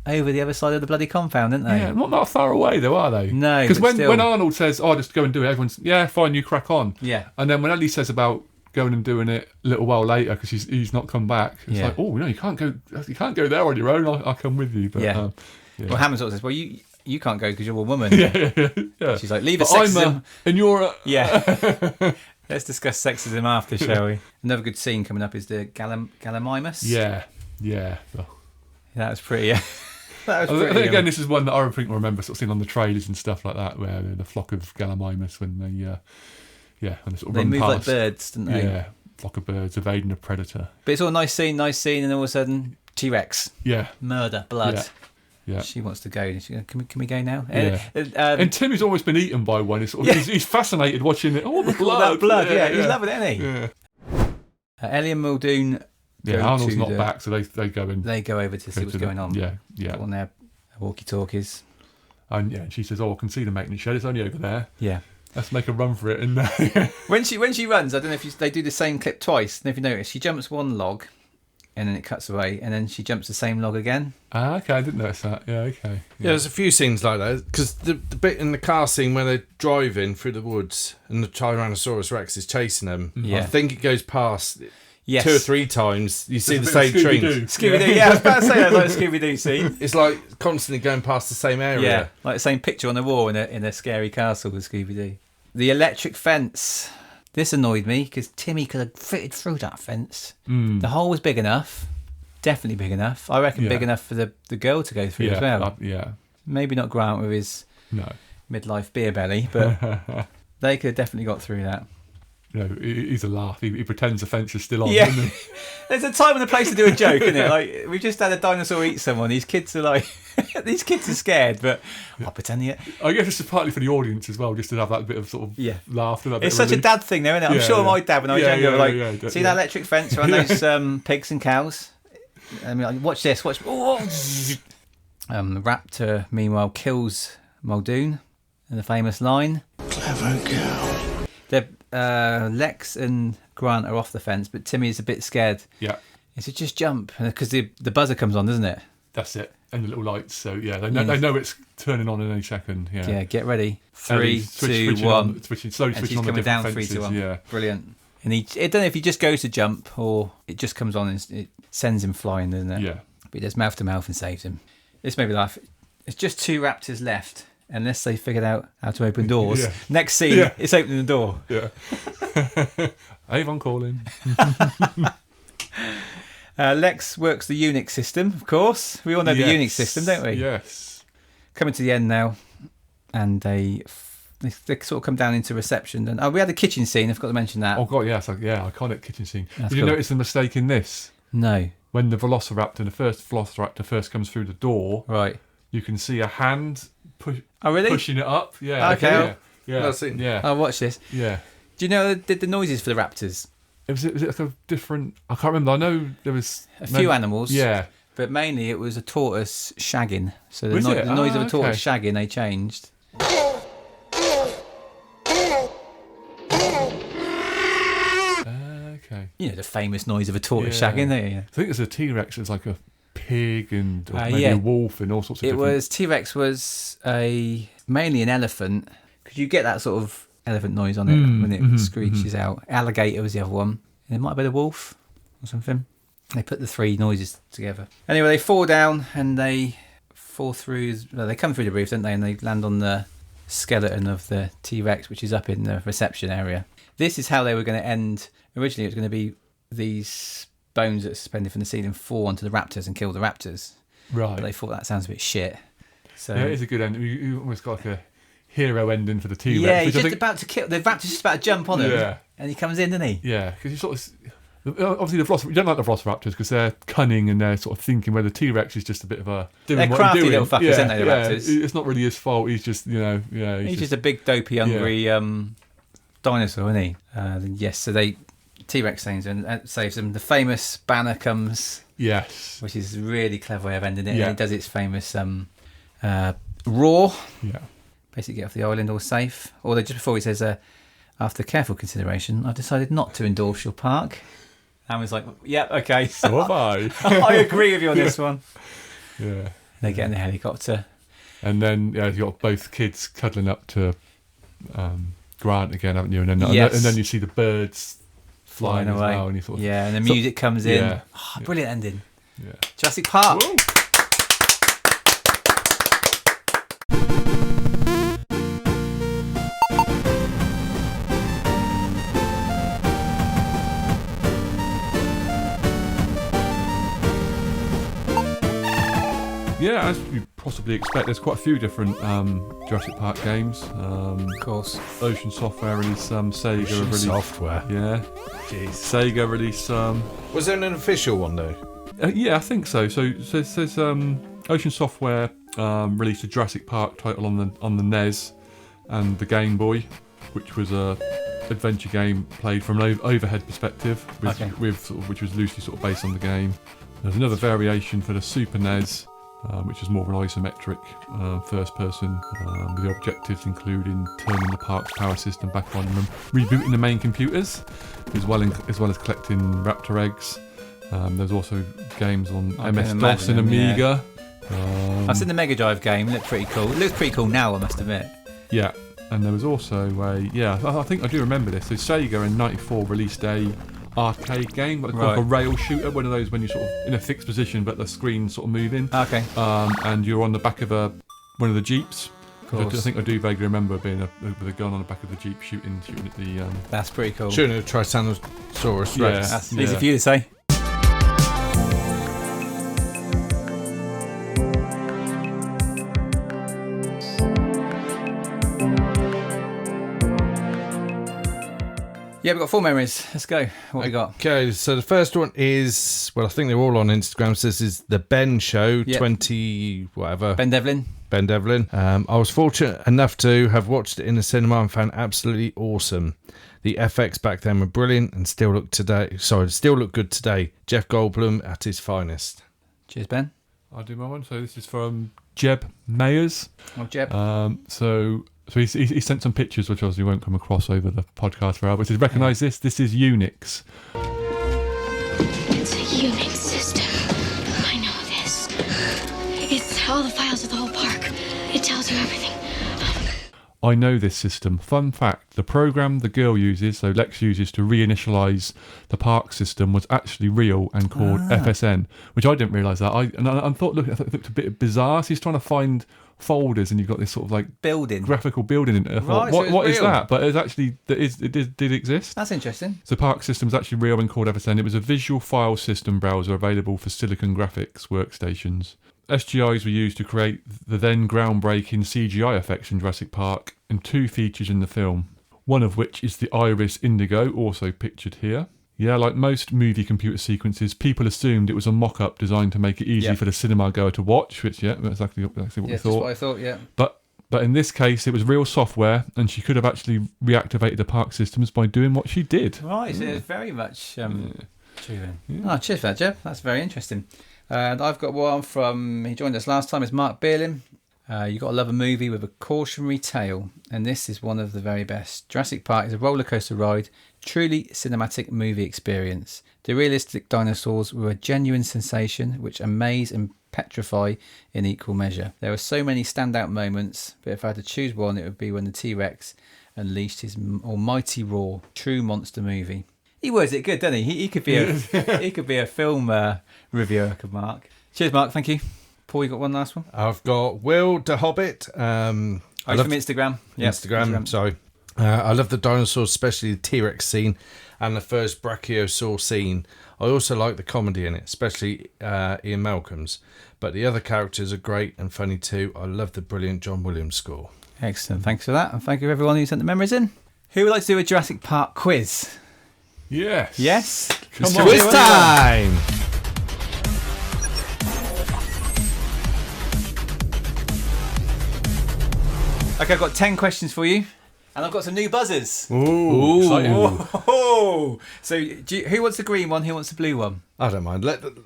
S3: Over the other side of the bloody compound, aren't they?
S7: Yeah, not far away though, are they?
S3: No,
S7: because when Arnold says, "Oh, just go and do it," everyone's fine, you crack on.
S3: Yeah.
S7: And then when Ellie says about going and doing it a little while later because he's not come back, it's like, oh no, you can't go there on your own. I'll come with you. But,
S3: Well, Hammond sort of says, well, you can't go because you're a woman.
S7: Yeah.
S3: She's like, leave it sexism.
S7: And you're
S3: Yeah. Let's discuss sexism after, shall we? Another good scene coming up is the Gallimimus.
S7: Yeah. Oh.
S3: That was pretty. That was pretty.
S7: Again, this is one that I think I remember sort of seeing on the trailers and stuff like that, where the flock of Gallimimus when they when they sort of
S3: they
S7: run
S3: move
S7: past.
S3: like birds, don't they?
S7: Yeah, flock of birds evading a predator.
S3: But it's all a nice scene, and then all of a sudden T-Rex.
S7: Yeah.
S3: Murder, blood.
S7: Yeah.
S3: She wants to go. Can we go now?
S7: Yeah. And Timmy's almost been eaten by one. He's fascinated watching it. Oh, the blood.
S3: That blood, he's loving it, isn't he?
S7: Yeah.
S3: Ellie and Muldoon.
S7: Arnold's not back, so they go in.
S3: They go over to see what's going on.
S7: Yeah.
S3: On their walkie-talkies.
S7: And she says, "Oh, I can see the maintenance shed. It's only over there.
S3: Yeah.
S7: Let's make a run for it." And
S3: when she runs, I don't know if they do the same clip twice. And if you notice, she jumps one log, and then it cuts away, and then she jumps the same log again.
S7: Okay, I didn't notice that. Yeah, okay.
S5: Yeah, there's a few scenes like that because the bit in the car scene where they're driving through the woods and the Tyrannosaurus Rex is chasing them.
S3: Yeah.
S5: I think it goes past.
S3: Yes.
S5: 2 or 3 times you see the same tree.
S3: Scooby-Doo, I was about to say that, like a Scooby-Doo scene.
S5: It's like constantly going past the same area.
S3: Yeah, like the same picture on the wall in a scary castle with Scooby-Doo. The electric fence. This annoyed me because Timmy could have fitted through that fence. The hole was big enough, definitely big enough. I reckon big enough for the girl to go through as well. Maybe not Grant with his midlife beer belly, but they could have definitely got through that.
S7: He's a laugh. He pretends the fence is still on.
S3: Yeah.
S7: Doesn't he?
S3: There's a time and a place to do a joke, isn't it? Like, we just had a dinosaur eat someone. These kids are like, these kids are scared, but I'll pretend it.
S7: I guess it's partly for the audience as well, just to have that bit of sort of laughter.
S3: It's such a dad thing, though, isn't it? I'm sure my dad, when I was younger, see that electric fence around those pigs and cows? I mean, like, watch this. Oh. The raptor, meanwhile, kills Muldoon in the famous line.
S11: Clever girl.
S3: Lex and Grant are off the fence, but Timmy is a bit scared.
S7: Yeah.
S3: He said, just jump, because the buzzer comes on, doesn't it?
S7: That's it. And the little lights. So, they know it's turning on in any second. Yeah.
S3: Yeah, get ready. 3, 2, 1.
S7: Slowly
S3: and
S7: switching
S3: she's
S7: on
S3: coming
S7: the
S3: down
S7: fences.
S3: 3, 2, 1.
S7: Yeah.
S3: Brilliant. And I don't know if he just goes to jump or it just comes on and it sends him flying, doesn't it?
S7: Yeah.
S3: But he does mouth to mouth and saves him. This made me laugh. It's just 2 raptors left. Unless they figured out how to open doors.
S7: Yeah.
S3: Next scene, it's opening the door.
S7: Yeah. Avon calling.
S3: Lex works the Unix system, of course. We all know the Unix system, don't we?
S7: Yes.
S3: Coming to the end now, and they sort of come down into reception. And we had a kitchen scene. I forgot to mention that.
S7: Oh god, yes, iconic kitchen scene.
S3: That's
S7: Did you
S3: cool.
S7: notice the mistake in this?
S3: No.
S7: When the Velociraptor first comes through the door,
S3: right?
S7: You can see a hand
S3: really?
S7: pushing it up. Yeah.
S3: Okay.
S7: Yeah.
S5: That's it.
S7: Yeah.
S3: I'll watch this.
S7: Yeah.
S3: Do you know they did the noises for the raptors?
S7: Was it like a different? I can't remember. I know there was
S3: a few animals.
S7: Yeah,
S3: but mainly it was a tortoise shagging. So the,
S7: Was it?
S3: the noise of a
S7: okay.
S3: tortoise shagging they changed.
S7: Okay.
S3: You know the famous noise of a tortoise
S7: Yeah.
S3: shagging. There, yeah.
S7: I think there's a T-Rex. It's like a pig and or maybe a wolf and all sorts of.
S3: It
S7: different...
S3: was T-Rex was mainly an elephant. Could you get that sort of elephant noise on it when it screeches out? Alligator was the other one. And it might have been a wolf or something. They put the three noises together. Anyway, they fall down and they fall through. Well, they come through the roof, don't they? And they land on the skeleton of the T-Rex, which is up in the reception area. This is how they were going to end. Originally, it was going to be these bones that are suspended from the ceiling fall onto the raptors and kill the raptors.
S7: Right.
S3: But they thought that sounds a bit shit. So
S7: yeah, it is a good ending. You almost got like a hero ending for the T-Rex.
S3: yeah, he's
S7: which I
S3: just
S7: think...
S3: about to kill. The raptor's just about to jump on him.
S7: Yeah.
S3: And he comes in, doesn't he?
S7: Yeah, because you sort of... Obviously, you don't like the Velociraptors because they're cunning and they're sort of thinking, where the T-Rex is just a bit of a...
S3: They're crafty little fuckers, aren't they, the raptors?
S7: It's not really his fault. He's just,
S3: He's just a big, dopey, hungry dinosaur, isn't he? Yes, so T-Rex saves them. The famous banner comes...
S7: Yes.
S3: Which is a really clever way of ending it.
S7: Yeah.
S3: And it does its famous roar.
S7: Yeah.
S3: Basically get off the island all safe. Although just before he says, after careful consideration, I've decided not to endorse your park. And was like, yep, okay.
S7: So have I.
S3: I agree with you on this one.
S7: Yeah.
S3: They get in the helicopter.
S7: And then you've got both kids cuddling up to Grant again, haven't you? And then you see the birds flying
S3: away.
S7: as well. And you sort of,
S3: and the music comes in.
S7: Yeah.
S3: Oh, brilliant ending.
S7: Yeah.
S3: Jurassic Park.
S7: Whoa. Yeah, as you possibly expect, there's quite a few different Jurassic Park games.
S3: Of course.
S7: Ocean Software released some. Sega
S5: Ocean
S7: released.
S5: Software.
S7: Yeah.
S5: Jeez.
S7: Sega released some.
S5: Was there an official one though?
S7: Yeah, I think so. So there's Ocean Software released a Jurassic Park title on the NES and the Game Boy, which was a adventure game played from an overhead perspective, which was loosely sort of based on the game. There's another variation for the Super NES. Which is more of an isometric first person, with the objectives including turning the park's power system back on and rebooting the main computers, as well as collecting raptor eggs. There's also games on MS-DOS and Amiga.
S3: Yeah. I've seen the Mega Drive game. It looked pretty cool. It looks pretty cool now, I must admit.
S7: Yeah, and there was also I think I do remember this. So Sega in '94 released a arcade game, like a rail shooter, one of those when you're sort of in a fixed position but the screen's sort of moving.
S3: Okay.
S7: And you're on the back of one of the jeeps.
S3: Of course.
S7: I think I do vaguely remember being with a gun on the back of the jeep shooting at the.
S3: That's pretty cool.
S5: Shooting a Tyrannosaurus Rex.
S7: Yeah.
S3: That's easy for you to say. Yeah, we've got 4 memories. Let's go. What we got?
S5: Okay, so the first one is, well, I think they're all on Instagram. So this is the Ben Show, 20 whatever.
S3: Ben Devlin.
S5: I was fortunate enough to have watched it in the cinema and found absolutely awesome. The FX back then were brilliant and still look good today. Jeff Goldblum at his finest.
S3: Cheers, Ben.
S7: I'll do my one. So this is from Jeb Mayers.
S3: Oh, Jeb.
S7: So he sent some pictures, which obviously won't come across over the podcast for Albert. He says, recognise this? This is Unix.
S4: It's a Unix system. I know this. It's all the files of the whole park. It tells you everything.
S7: I know this system. Fun fact, the program the girl uses, so Lex uses to reinitialise the park system, was actually real and called FSN, which I didn't realise that. I thought it looked a bit bizarre. So he's trying to find folders and you've got this sort of like graphical building in it. I thought, what is that? But it's actually, it did exist.
S3: That's interesting.
S7: So Park System is actually real and called FSN. It was a visual file system browser available for Silicon Graphics workstations. SGIs were used to create the then groundbreaking CGI effects in Jurassic Park, and 2 features in the film, one of which is the iris indigo, also pictured here. Yeah, like most movie computer sequences, people assumed it was a mock-up designed to make it easy for the cinema goer to watch, which, that's exactly what we thought.
S3: That's what I thought, yeah.
S7: But But in this case, it was real software, and she could have actually reactivated the park systems by doing what she did.
S3: Right, so it's very much true then. Oh, cheers for that, Jeff. That's very interesting. And I've got one from, he joined us last time, it's Marc Beerlin. You got to love a movie with a cautionary tale, and this is one of the very best. Jurassic Park is a roller coaster ride, truly cinematic movie experience. The realistic dinosaurs were a genuine sensation which amaze and petrify in equal measure. There are so many standout moments, but if I had to choose one, it would be when the T-Rex unleashed his almighty roar. True monster movie. He words it good, doesn't he? He could be a he could be a film reviewer, could Mark. Cheers, Mark. Thank you. Paul, you got one last one?
S5: I've got Will the Hobbit.
S3: From Instagram. Yeah,
S5: Instagram. Sorry. I love the dinosaurs, especially the T-Rex scene and the first Brachiosaurus scene. I also like the comedy in it, especially Ian Malcolm's. But the other characters are great and funny too. I love the brilliant John Williams score.
S3: Excellent. Thanks for that. And thank you everyone who sent the memories in. Who would like to do a Jurassic Park quiz?
S7: Yes.
S3: Yes?
S5: Come on. Quiz time!
S3: Okay, I've got 10 questions for you. And I've got some new buzzers.
S5: Ooh.
S7: Exciting.
S3: Oh. So, who wants the green one? Who wants the blue one?
S5: I don't mind. Let the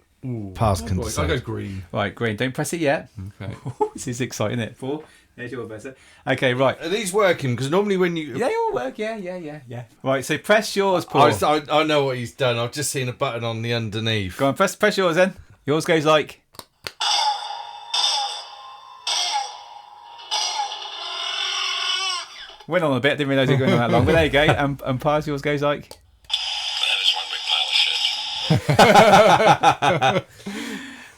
S5: pass can
S7: I'll
S5: decide.
S7: go green.
S3: Right, green. Don't press it yet.
S7: Okay.
S3: This is exciting, isn't it? Paul, there's your buzzer. Okay, right.
S5: Are these working? Because normally when you...
S3: They all work, yeah. Right, so press yours, Paul.
S5: I know what he's done. I've just seen a button on the underneath.
S3: Go on, press yours then. Yours goes like... Went on a bit, didn't realise it was going on that long, but there you go. And Pars, yours goes like...
S11: That is one big pile of shit.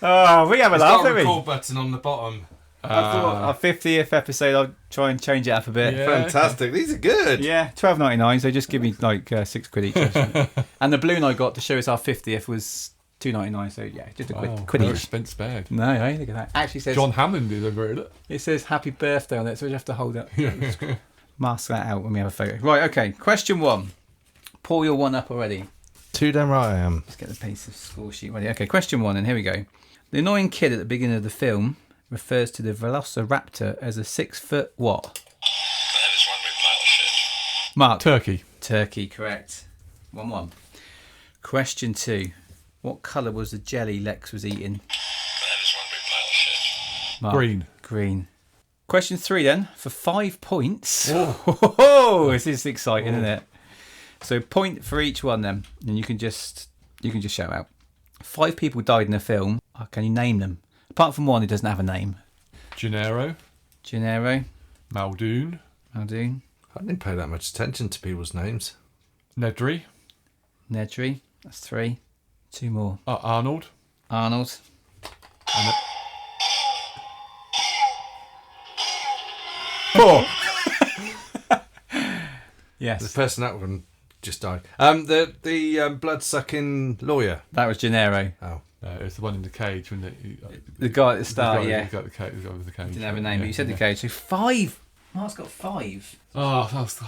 S3: Oh, we have a laugh, don't we?
S5: Record button on the bottom.
S3: I thought our 50th episode, I'll try and change it up a bit.
S7: Yeah.
S5: Fantastic. These are good.
S3: Yeah, £12.99, so just give me like £6 each. And the balloon I got to show us our 50th was £2.99, so yeah, just a quid
S7: No
S3: each.
S7: expense spared.
S3: No, hey, look at that. Actually says...
S7: John Hammond is over it.
S3: It says happy birthday on it, so we have to hold up. Mask that out when we have a photo. Right, okay. Question 1. Paul, you're one up already.
S5: Too damn right I am.
S3: Let's get the piece of score sheet ready. Okay, question 1, and here we go. The annoying kid at the beginning of the film refers to the Velociraptor as a 6-foot what?
S11: That is one big pile of shit.
S3: Mark.
S7: Turkey.
S3: Turkey, correct. 1-1. Question 2. What colour was the jelly Lex was eating?
S11: That is one big pile of shit.
S3: Mark.
S7: Green.
S3: Green. Question 3 then, for 5 points. Oh, this is exciting, isn't it? So point for each one then, and you can just shout out. 5 people died in the film. Oh, can you name them? Apart from one who doesn't have a name.
S7: Gennaro.
S3: Muldoon.
S5: I didn't pay that much attention to people's names.
S7: Nedry.
S3: That's 3. 2 more.
S7: Arnold.
S3: Arnold.
S7: And
S3: 4. Yes.
S5: The person that one just died. The blood-sucking lawyer.
S3: That was Gennaro.
S5: Oh.
S7: It's the one in the cage. When
S3: the guy at the start, yeah.
S7: The guy with the cage.
S3: Didn't have a name, but you said the cage. So 5. Mark's got 5.
S7: Oh, that's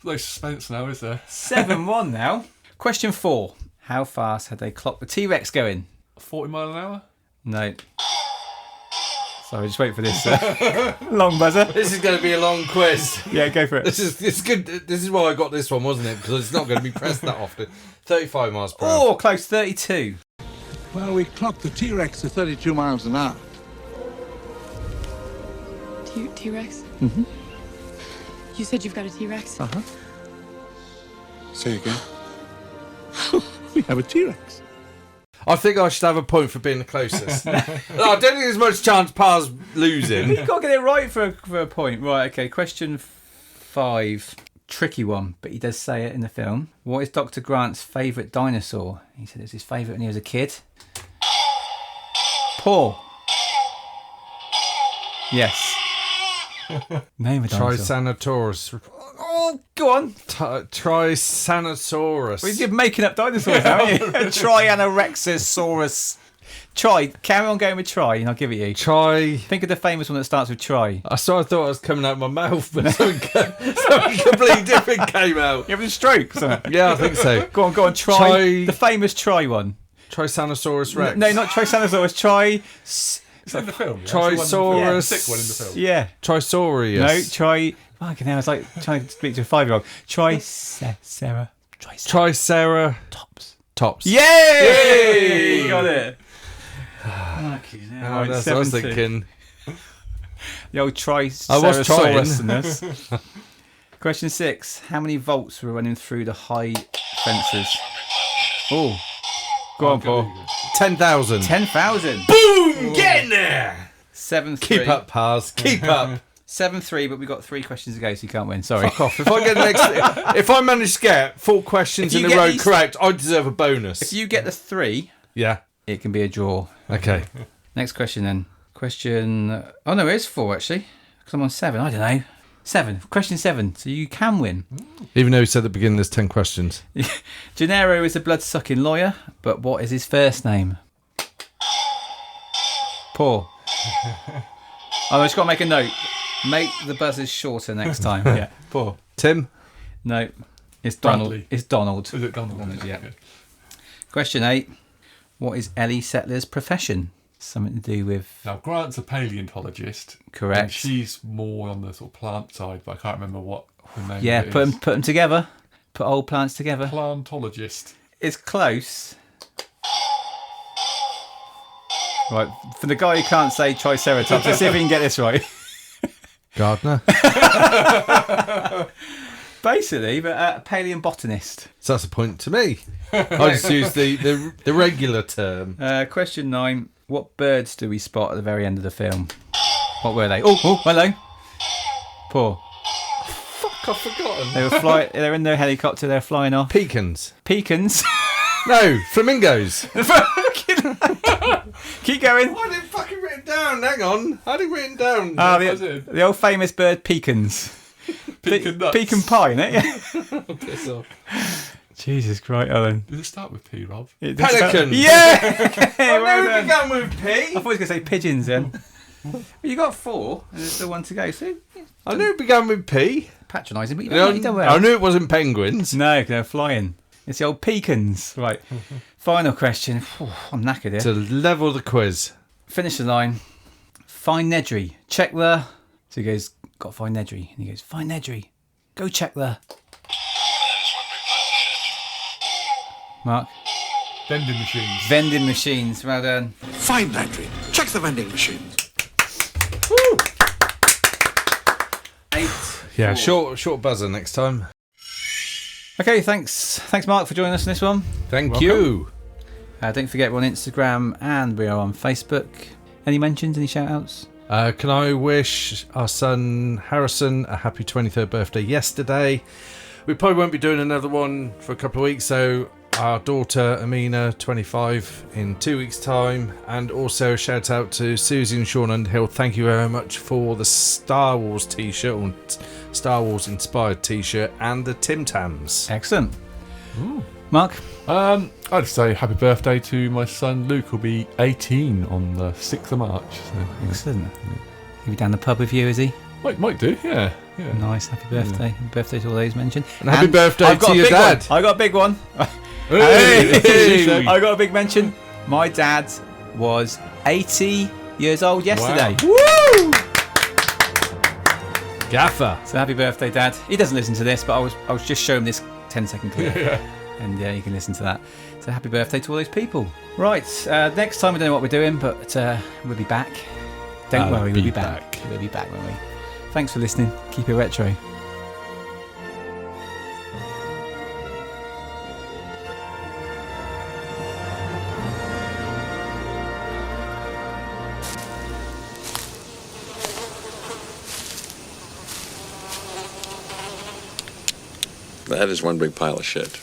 S7: no suspense now, is there?
S3: 7-1 now. Question 4. How fast had they clocked the T-Rex going?
S7: 40 mile an hour?
S3: No. Sorry, just wait for this long buzzer.
S5: This is going to be a long quiz.
S3: Yeah, go for it.
S5: It's good. This is why I got this one, wasn't it? Because it's not going to be pressed that often. 35 miles per hour.
S3: Oh, close. 32.
S14: Well, we clocked the T-Rex to 32 miles an hour.
S4: T-Rex?
S14: Mm-hmm.
S4: You said you've got a T-Rex?
S14: Uh-huh. Say again. We have a T-Rex.
S5: I think I should have a point for being the closest. No, I don't think there's much chance Par's losing.
S3: You've got to get it right for a point. Right, okay. Question 5. Tricky one, but he does say it in the film. What is Dr. Grant's favourite dinosaur? He said it's his favourite when he was a kid. Paul. Yes. Name a dinosaur.
S5: Triceratops.
S3: Oh, go on.
S5: Triceratops.
S3: Well, you're making up dinosaurs, aren't you? Trianorexosaurus. Carry on going with try, and I'll give it you. Think of the famous one that starts with try.
S5: I thought it was coming out of my mouth, but something completely different came out.
S3: You having a stroke?
S5: Yeah, I think so.
S3: Go on. Try the famous try one.
S5: Triceratops Rex.
S3: No, not Triceratops.
S7: It's in the film. Yeah?
S5: Trisaurus.
S7: The sick one in the film.
S3: Yeah.
S5: Trisaurus.
S3: No, fucking hell, I was like trying to speak to a 5-year-old. Tricera.
S5: Tops.
S3: Yay! You got it. Fucking hell.
S5: Oh, that's what I was thinking.
S3: The old
S5: I was trying.
S3: Triceratops. Question 6. How many volts were running through the high fences? Oh. Go on, Paul.
S5: 10,000.
S3: 10,000.
S5: Boom! Get in there!
S3: 7-3.
S5: Keep up, Pars. Keep up.
S3: 7-3, but we've got 3 questions to go, so you can't win. Sorry.
S5: Fuck off. If I manage to get 4 questions in a row correct, I deserve a bonus.
S3: If you get the 3,
S5: yeah,
S3: it can be a draw.
S5: Okay.
S3: Next question then. Question. Oh no, it is 4 actually. Because I'm on 7. I don't know. 7. Question 7. So you can win.
S5: Even though you said at the beginning there's 10 questions.
S3: Gennaro is a blood-sucking lawyer, but what is his first name? Paul. I've just got to make a note. Make the buzzers shorter next time. Yeah. Paul.
S5: Tim?
S3: No. It's Donald.
S7: Bradley.
S3: It's Donald.
S7: Is it Donald?
S3: Yeah. Question 8. What is Ellie Settler's profession? Something to do with...
S7: Now, Grant's a paleontologist.
S3: Correct.
S7: And she's more on the sort of plant side, but I can't remember what the name
S3: Yeah,
S7: of it is.
S3: put them together. Put old plants together.
S7: Plantologist.
S3: It's close. Right, for the guy who can't say Triceratops, let's see if we can get this right.
S5: Gardener.
S3: Basically, but a paleobotanist.
S5: So that's a point to me. I just use the regular term.
S3: Question 9. What birds do we spot at the very end of the film? What were they? Oh, hello. Paul.
S5: Fuck, I've forgotten.
S3: They were in their helicopter, they're flying off.
S5: Pecans.
S3: Pecans?
S5: No, flamingos.
S3: Keep going.
S5: I didn't fucking write it down. Hang on. I didn't write it down.
S3: The old famous bird pecans.
S7: Pecan nuts.
S3: Pecan pie, innit? Yeah.
S5: Piss off.
S3: Jesus Christ, Alan.
S7: Does it start with P, Rob?
S5: Pelican.
S3: Yeah! Okay,
S5: well done. Began with P.
S3: I thought he was going to say pigeons then. But you got 4, and there's still 1 to go. So
S5: I knew it began with P.
S3: Patronising, but you done well.
S5: I knew it wasn't penguins.
S3: No, they're flying. It's the old pecans. Right. Final question. I'm knackered here.
S5: To level the quiz.
S3: Finish the line. Find Nedry. Check the... So he goes, got to find Nedry. And he goes, find Nedry. Go check the... Mark?
S7: Vending machines.
S3: Vending machines. Well done.
S8: Find Nedry. Check the vending machines.
S3: Woo! 8.
S5: Yeah, short buzzer next time.
S3: Okay, thanks Mark for joining us in this one.
S5: Thank you.
S3: Don't forget we're on Instagram and we are on Facebook. Any mentions, any shout outs?
S5: Can I wish our son Harrison a happy 23rd birthday yesterday? We probably won't be doing another one for a couple of weeks, so our daughter Amina, 25, in 2 weeks' time. And also a shout out to Susie and Sean Underhill. Thank you very much for the Star Wars t-shirt, or Star Wars inspired t-shirt, and the Tim Tams.
S3: Excellent. Ooh. Mark?
S7: I'd say happy birthday to my son Luke, who'll be 18 on the 6th of March. So,
S3: excellent. He'll be down the pub with you, is he?
S7: Might do, yeah.
S3: Nice, happy birthday. Happy birthday to all those mentioned.
S5: And happy birthday to your dad.
S3: I got a big one.
S5: Hey.
S3: I got a big mention. My dad was 80 years old yesterday.
S5: Wow.
S3: Woo!
S5: Gaffer.
S3: So happy birthday, Dad. He doesn't listen to this, but I was just showing him this 10-second clip.
S7: Yeah.
S3: And yeah, you can listen to that. So happy birthday to all those people. Right, next time we don't know what we're doing, but we'll be back. Don't worry, we'll be back. We'll be back, won't we? Thanks for listening. Keep it retro.
S11: That is one big pile of shit.